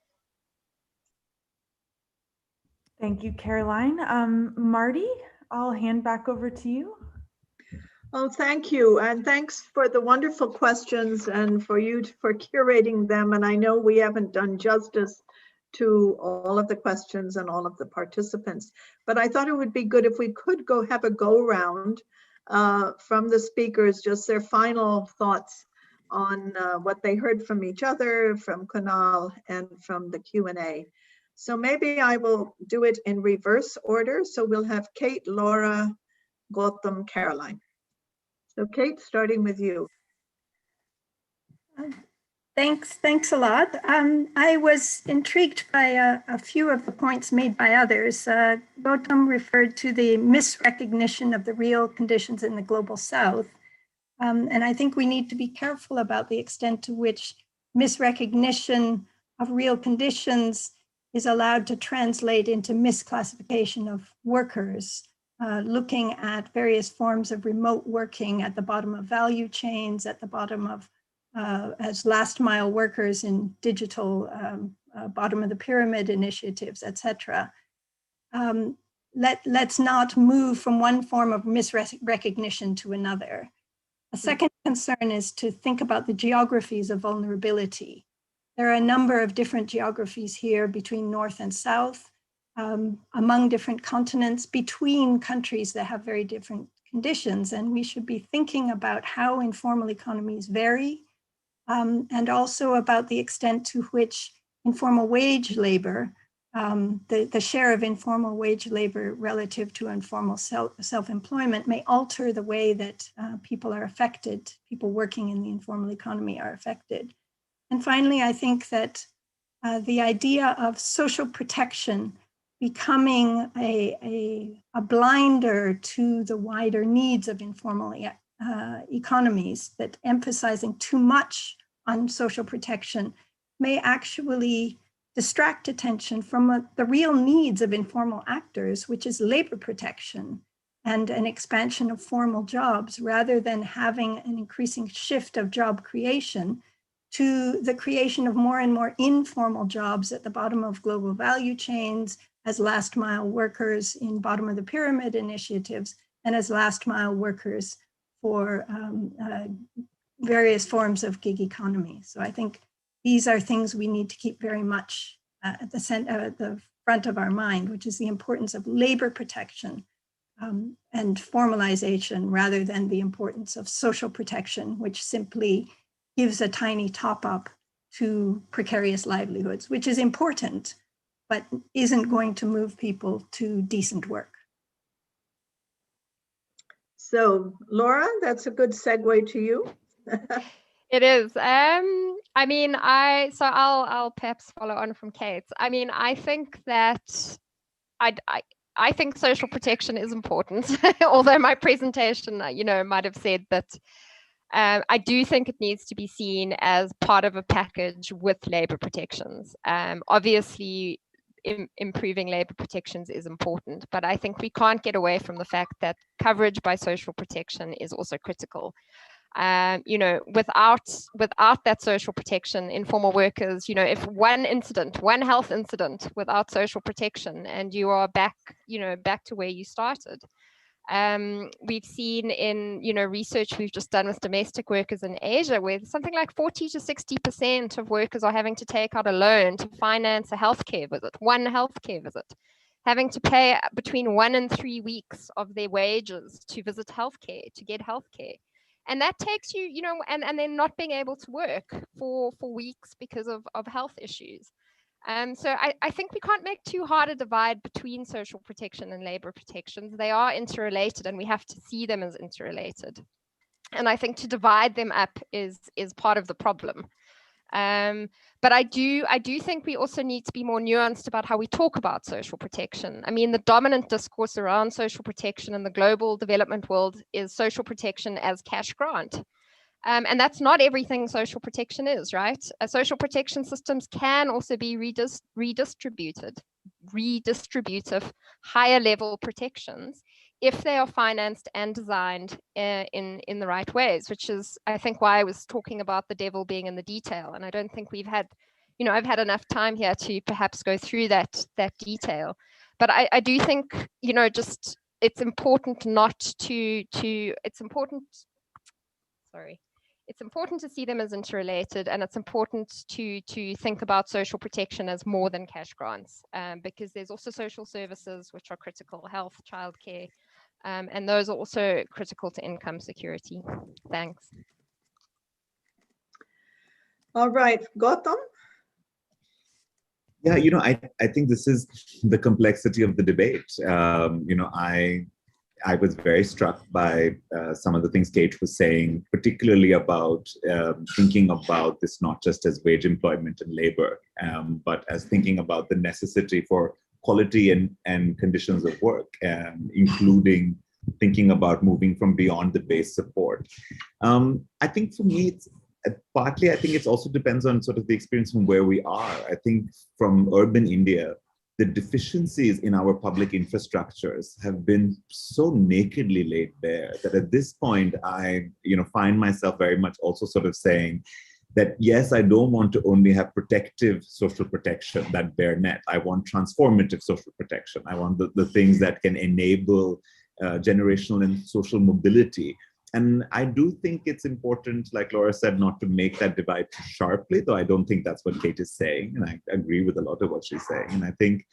Thank you, Caroline. Marty, I'll hand back over to you. Oh, thank you. And thanks for the wonderful questions and for curating them. And I know we haven't done justice to all of the questions and all of the participants, but I thought it would be good if we could have a go round from the speakers, just their final thoughts on what they heard from each other, from Kunal, and from the Q&A. So maybe I will do it in reverse order. So we'll have Kate, Laura, Gautam, Caroline. So Kate, starting with you. Thanks a lot. I was intrigued by a few of the points made by others. Gautam referred to the misrecognition of the real conditions in the global South. And I think we need to be careful about the extent to which misrecognition of real conditions is allowed to translate into misclassification of workers. Looking at various forms of remote working at the bottom of value chains, at the bottom of, as last mile workers in digital bottom of the pyramid initiatives, etc. Let's not move from one form of misrecognition to another. A second concern is to think about the geographies of vulnerability. There are a number of different geographies here between North and South. Among different continents, between countries that have very different conditions. And we should be thinking about how informal economies vary, and also about the extent to which informal wage labor, the share of informal wage labor relative to informal self-employment may alter the way that people are affected, people working in the informal economy are affected. And finally, I think that the idea of social protection becoming a blinder to the wider needs of informal economies, that emphasizing too much on social protection may actually distract attention from the real needs of informal actors, which is labor protection and an expansion of formal jobs, rather than having an increasing shift of job creation to the creation of more and more informal jobs at the bottom of global value chains, as last mile workers in bottom of the pyramid initiatives, and as last mile workers for various forms of gig economy. So I think these are things we need to keep very much at the front of our mind, which is the importance of labor protection and formalization, rather than the importance of social protection, which simply gives a tiny top up to precarious livelihoods, which is important, but isn't going to move people to decent work. So Laura, that's a good segue to you. It is. I mean, I'll perhaps follow on from Kate. I mean, I think that I think social protection is important, although my presentation, might have said that I do think it needs to be seen as part of a package with labor protections. Obviously, improving labor protections is important, but I think we can't get away from the fact that coverage by social protection is also critical. You know, without that social protection, informal workers, you know, if one health incident without social protection, and you are back to where you started. We've seen in, you know, research we've just done with domestic workers in Asia, where something like 40 to 60% of workers are having to take out a loan to finance a healthcare visit, one healthcare visit, having to pay between 1 and 3 weeks of their wages to visit healthcare, to get healthcare. And that takes you, you know, and then not being able to work for weeks because of health issues. So I think we can't make too hard a divide between social protection and labor protections. They are interrelated, and we have to see them as interrelated. And I think to divide them up is part of the problem. But I do think we also need to be more nuanced about how we talk about social protection. I mean, the dominant discourse around social protection in the global development world is social protection as cash grant. And that's not everything social protection is, right? Social protection systems can also be redistributive, higher level protections if they are financed and designed in the right ways, which is, I think, why I was talking about the devil being in the detail. And I don't think we've had, you know, I've had enough time here to perhaps go through that detail. But I do think, you know, just it's important it's important to see them as interrelated, and it's important to think about social protection as more than cash grants, because there's also social services which are critical, health, childcare, and those are also critical to income security. Thanks. All right, Gautam. Yeah, you know, I think this is the complexity of the debate. You know, I was very struck by some of the things Kate was saying, particularly about thinking about this not just as wage employment and labor, but as thinking about the necessity for quality and conditions of work, including thinking about moving from beyond the base support. I think for me, it's partly, I think it also depends on sort of the experience from where we are. I think from urban India, the deficiencies in our public infrastructures have been so nakedly laid bare that at this point, I find myself very much also sort of saying that, yes, I don't want to only have protective social protection, that bare net. I want transformative social protection. I want the things that can enable generational and social mobility. And I do think it's important, like Laura said, not to make that divide too sharply, though I don't think that's what Kate is saying. And I agree with a lot of what she's saying. And I think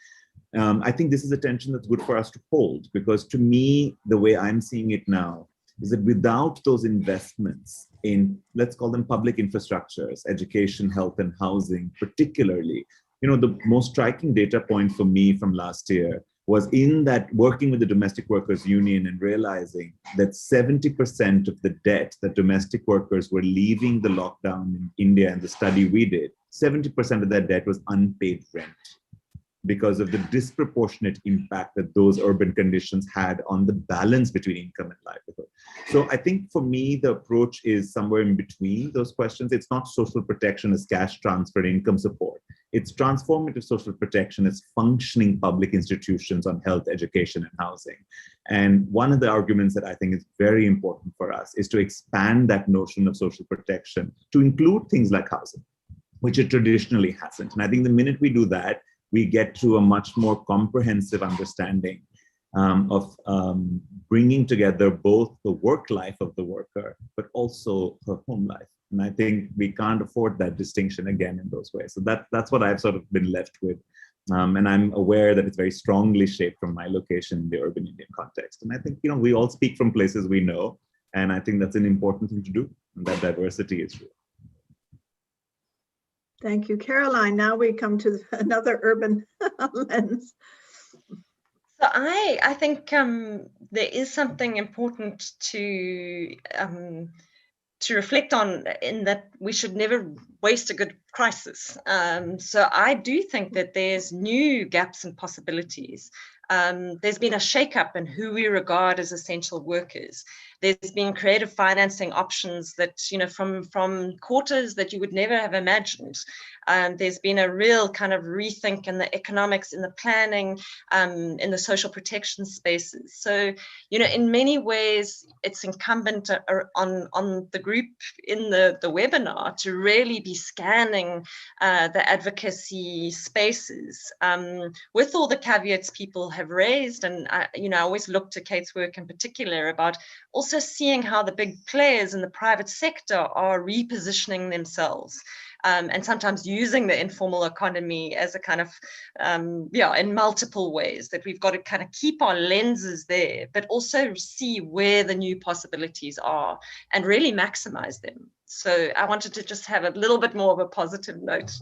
this is a tension that's good for us to hold, because to me, the way I'm seeing it now is that without those investments in, let's call them public infrastructures, education, health, and housing, particularly, the most striking data point for me from last year was in that working with the Domestic Workers Union and realizing that 70% of the debt that domestic workers were leaving the lockdown in India, and the study we did, 70% of that debt was unpaid rent because of the disproportionate impact that those urban conditions had on the balance between income and livelihood. So I think for me, the approach is somewhere in between those questions. It's not social protection as cash transfer and income support. It's transformative social protection as functioning public institutions on health, education, and housing. And one of the arguments that I think is very important for us is to expand that notion of social protection to include things like housing, which it traditionally hasn't. And I think the minute we do that, we get to a much more comprehensive understanding of bringing together both the work life of the worker, but also her home life. And I think we can't afford that distinction again in those ways. So that's what I've sort of been left with. And I'm aware that it's very strongly shaped from my location in the urban Indian context. And I think, we all speak from places we know. And I think that's an important thing to do. And that diversity is real. Thank you, Caroline. Now we come to another urban lens. So I think there is something important to reflect on, in that we should never waste a good crisis. So I do think that there's new gaps and possibilities. There's been a shakeup in who we regard as essential workers. There's been creative financing options that, from quarters that you would never have imagined. There's been a real kind of rethink in the economics, in the planning, in the social protection spaces. So, in many ways, it's incumbent on the group in the webinar to really be scanning the advocacy spaces with all the caveats people have raised. And, I always look to Kate's work in particular about also seeing how the big players in the private sector are repositioning themselves. And sometimes using the informal economy as a kind of, in multiple ways, that we've got to kind of keep our lenses there, but also see where the new possibilities are and really maximize them. So I wanted to just have a little bit more of a positive note.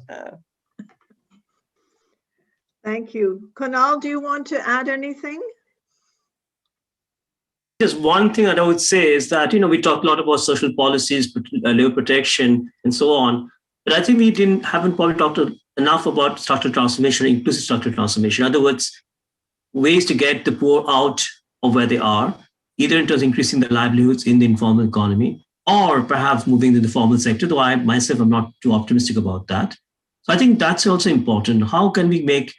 Thank you. Kunal, do you want to add anything? Just one thing that I would say is that, we talked a lot about social policies, labor protection, and so on. But I think we haven't probably talked enough about structural transformation, inclusive structural transformation. In other words, ways to get the poor out of where they are, either in terms of increasing their livelihoods in the informal economy, or perhaps moving to the formal sector, though I myself am not too optimistic about that. So I think that's also important. How can we make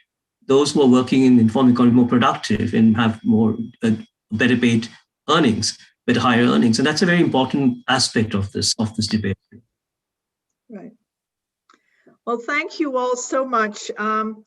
those who are working in the informal economy more productive and have more better paid earnings, better higher earnings? And that's a very important aspect of this debate. Right. Well, thank you all so much. And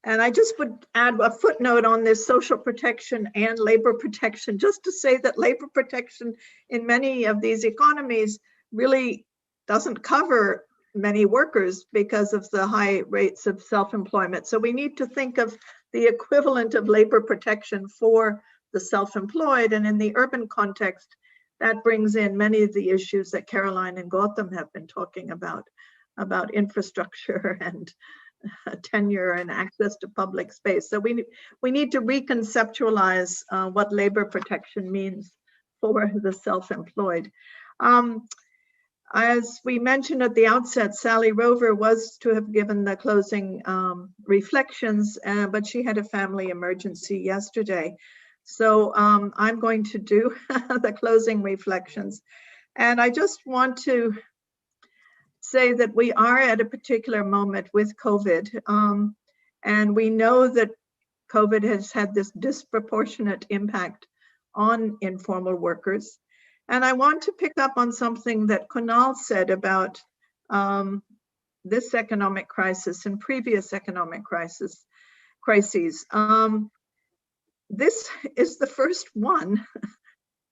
I just would add a footnote on this social protection and labor protection, just to say that labor protection in many of these economies really doesn't cover many workers because of the high rates of self-employment. So we need to think of the equivalent of labor protection for the self-employed. And in the urban context, that brings in many of the issues that Caroline and Gautam have been talking about infrastructure and tenure and access to public space. So we need to reconceptualize what labor protection means for the self-employed. As we mentioned at the outset, Sally Rover was to have given the closing reflections, but she had a family emergency yesterday. So I'm going to do the closing reflections. And I just want to say that we are at a particular moment with COVID. And we know that COVID has had this disproportionate impact on informal workers. And I want to pick up on something that Kunal said about this economic crisis and previous economic crises. This is the first one,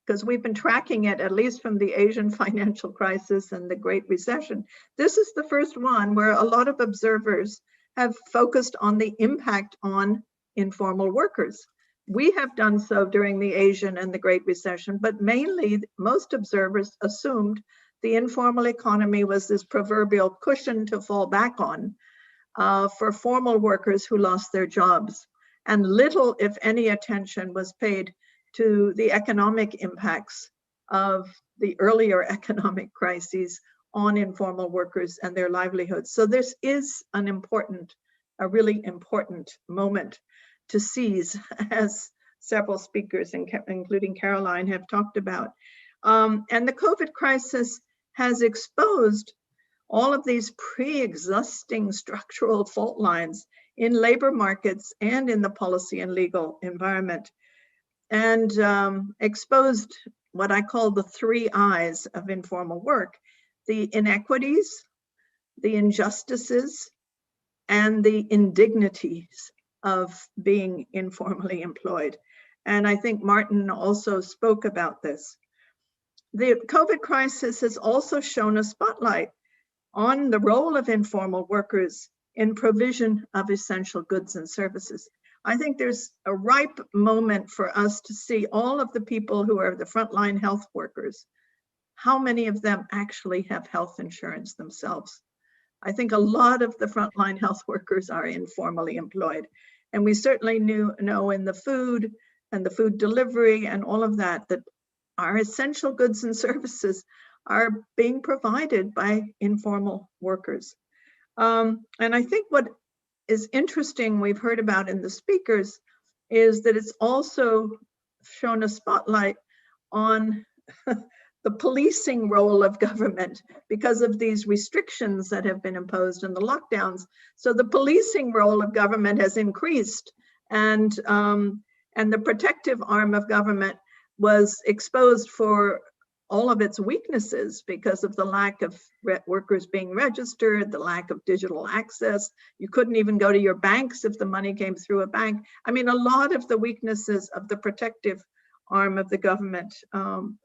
because we've been tracking it at least from the Asian financial crisis and the Great Recession. This is the first one where a lot of observers have focused on the impact on informal workers. We have done so during the Asian and the Great Recession, but mainly most observers assumed the informal economy was this proverbial cushion to fall back on for formal workers who lost their jobs. And little, if any, attention was paid to the economic impacts of the earlier economic crises on informal workers and their livelihoods. So this is a really important moment to seize, as several speakers, including Caroline, have talked about. And the COVID crisis has exposed all of these pre-existing structural fault lines in labor markets and in the policy and legal environment, and exposed what I call the 3 I's of informal work: the inequities, the injustices, and the indignities of being informally employed. And I think Martin also spoke about this. The COVID crisis has also shown a spotlight on the role of informal workers in provision of essential goods and services. I think there's a ripe moment for us to see all of the people who are the frontline health workers, how many of them actually have health insurance themselves. I think a lot of the frontline health workers are informally employed. And we certainly know in the food and the food delivery and all of that, that our essential goods and services are being provided by informal workers. And I think what is interesting, we've heard about in the speakers, is that it's also shown a spotlight on the policing role of government because of these restrictions that have been imposed in the lockdowns. So the policing role of government has increased, and the protective arm of government was exposed for all of its weaknesses because of the lack of workers being registered, the lack of digital access. You couldn't even go to your banks if the money came through a bank. I mean, a lot of the weaknesses of the protective arm of the government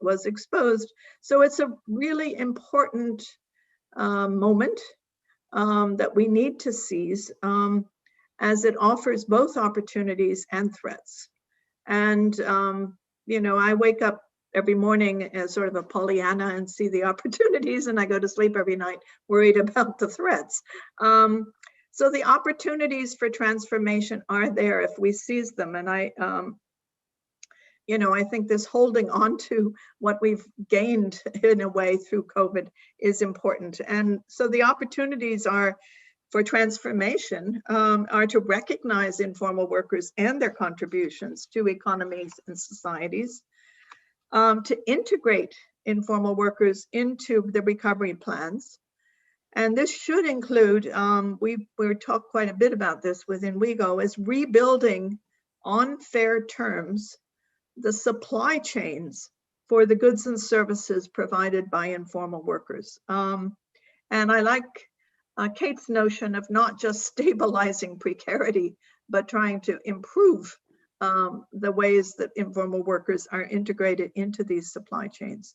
was exposed. So it's a really important moment that we need to seize as it offers both opportunities and threats. And, you know, I wake up every morning as sort of a Pollyanna and see the opportunities, and I go to sleep every night worried about the threats. So the opportunities for transformation are there if we seize them. And you know, I think this holding on to what we've gained in a way through COVID is important. And so the opportunities are for transformation are to recognize informal workers and their contributions to economies and societies, to integrate informal workers into the recovery plans. And this should include, we talked quite a bit about this within WIEGO, is rebuilding on fair terms the supply chains for the goods and services provided by informal workers. And I like Kate's notion of not just stabilizing precarity, but trying to improve the ways that informal workers are integrated into these supply chains.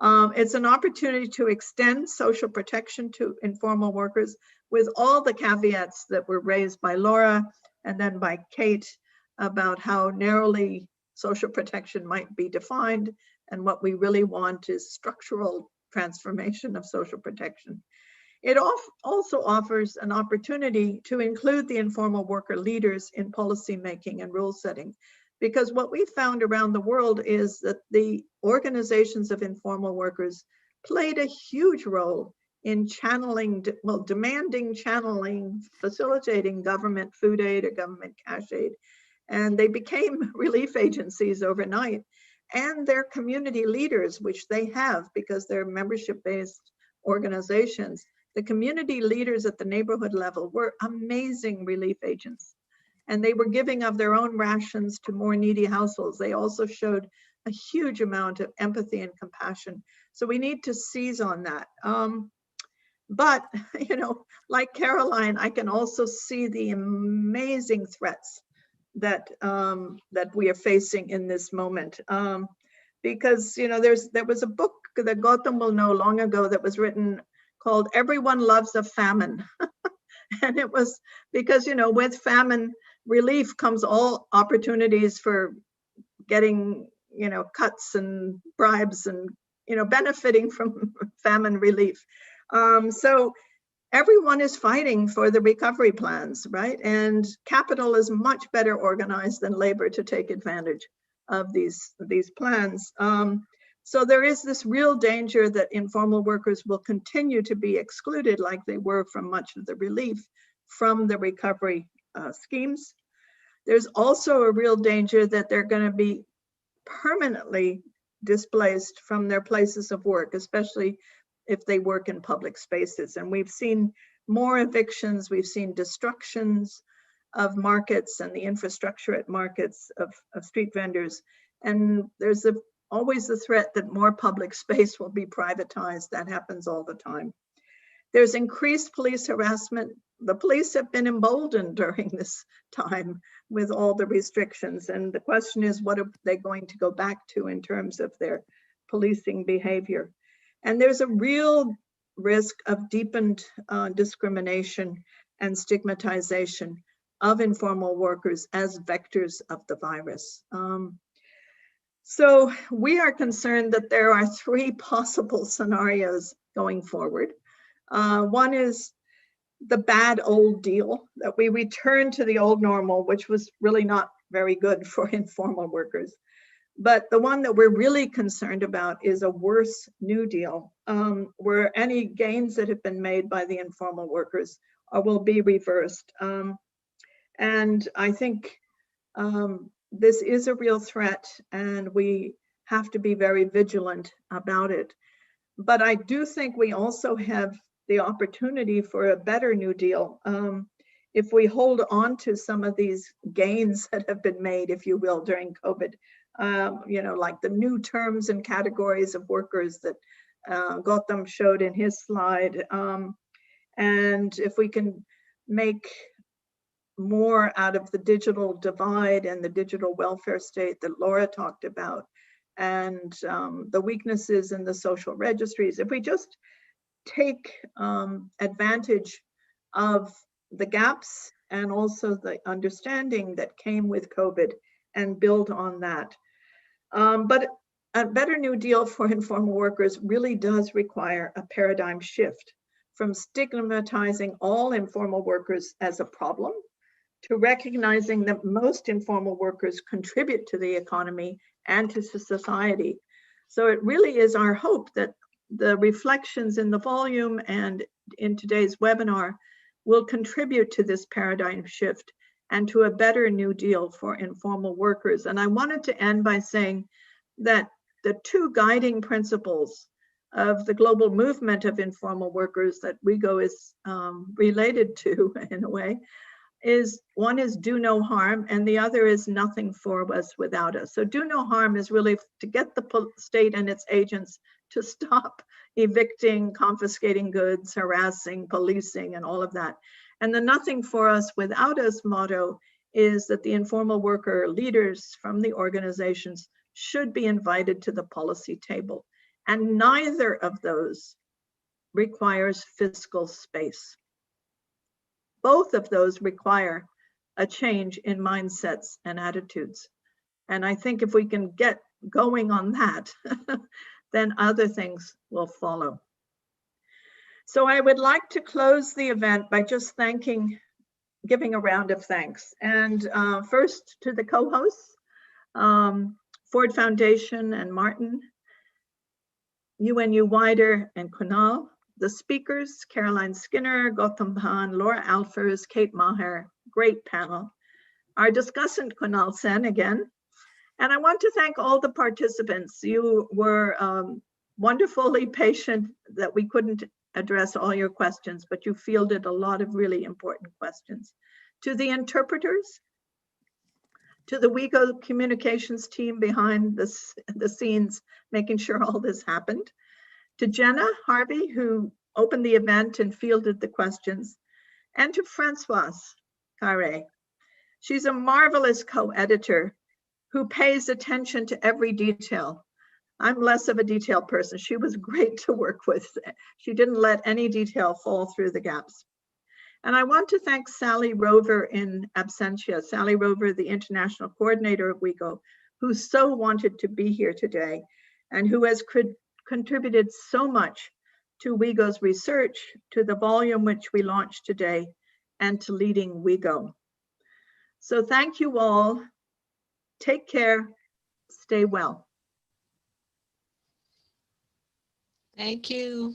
It's an opportunity to extend social protection to informal workers with all the caveats that were raised by Laura and then by Kate about how narrowly social protection might be defined, and what we really want is structural transformation of social protection. It also offers an opportunity to include the informal worker leaders in policy making and rule setting, because what we found around the world is that the organizations of informal workers played a huge role in channeling, well, demanding channeling, facilitating government food aid or government cash aid. And they became relief agencies overnight, and their community leaders, which they have because they're membership-based organizations. The community leaders at the neighborhood level were amazing relief agents, and they were giving of their own rations to more needy households. They also showed a huge amount of empathy and compassion. So we need to seize on that. But, you know, like Caroline, I can also see the amazing threats that that we are facing in this moment, because, you know, there was a book that Gautam will know long ago that was written called "Everyone Loves a Famine," and it was because, you know, with famine relief comes all opportunities for getting, you know, cuts and bribes and, you know, benefiting from famine relief. So everyone is fighting for the recovery plans, right? And capital is much better organized than labor to take advantage of these plans. So there is this real danger that informal workers will continue to be excluded like they were from much of the relief from the recovery schemes. There's also a real danger that they're going to be permanently displaced from their places of work, especially if they work in public spaces. And we've seen more evictions, we've seen destructions of markets and the infrastructure at markets of street vendors. And there's always the threat that more public space will be privatized. That happens all the time. There's increased police harassment. The police have been emboldened during this time with all the restrictions. And the question is, what are they going to go back to in terms of their policing behavior? And there's a real risk of deepened discrimination and stigmatization of informal workers as vectors of the virus. So we are concerned that there are three possible scenarios going forward. One is the bad old deal, that we return to the old normal, which was really not very good for informal workers. But the one that we're really concerned about is a worse new deal, where any gains that have been made by the informal workers will be reversed. And I think this is a real threat, and we have to be very vigilant about it. But I do think we also have the opportunity for a better New Deal. If we hold on to some of these gains that have been made, if you will, during COVID, you know, like the new terms and categories of workers that Gautam showed in his slide. And if we can make more out of the digital divide and the digital welfare state that Laura talked about, and the weaknesses in the social registries, if we just take advantage of the gaps and also the understanding that came with COVID and build on that. But a better New Deal for informal workers really does require a paradigm shift from stigmatizing all informal workers as a problem to recognizing that most informal workers contribute to the economy and to society. So it really is our hope that the reflections in the volume and in today's webinar will contribute to this paradigm shift and to a better New Deal for informal workers. And I wanted to end by saying that the two guiding principles of the global movement of informal workers that WIEGO is related to in a way is, one is do no harm and the other is nothing for us without us. So do no harm is really to get the state and its agents to stop evicting, confiscating goods, harassing, policing, and all of that. And the nothing for us without us motto is that the informal worker leaders from the organizations should be invited to the policy table. And neither of those requires fiscal space. Both of those require a change in mindsets and attitudes. And I think if we can get going on that, then other things will follow. So I would like to close the event by just giving a round of thanks. And first to the co-hosts, Ford Foundation and Martin, UNU-WIDER and Kunal, the speakers, Caroline Skinner, Gautam Bhan, Laura Alfers, Kate Maher, great panel. Our discussant, Kunal Sen again. And I want to thank all the participants. You were wonderfully patient that we couldn't address all your questions, but you fielded a lot of really important questions. To the interpreters, to the WIEGO communications team behind the scenes, making sure all this happened. To Jenna Harvey, who opened the event and fielded the questions. And to Françoise Carré. She's a marvelous co-editor who pays attention to every detail. I'm less of a detail person. She was great to work with. She didn't let any detail fall through the gaps. And I want to thank Sally Rover in absentia, Sally Rover, the international coordinator of WIEGO, who so wanted to be here today and who has contributed so much to WIEGO's research, to the volume which we launched today, and to leading WIEGO. So thank you all. Take care, stay well. Thank you.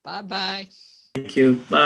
Bye-bye. Thank you. Bye.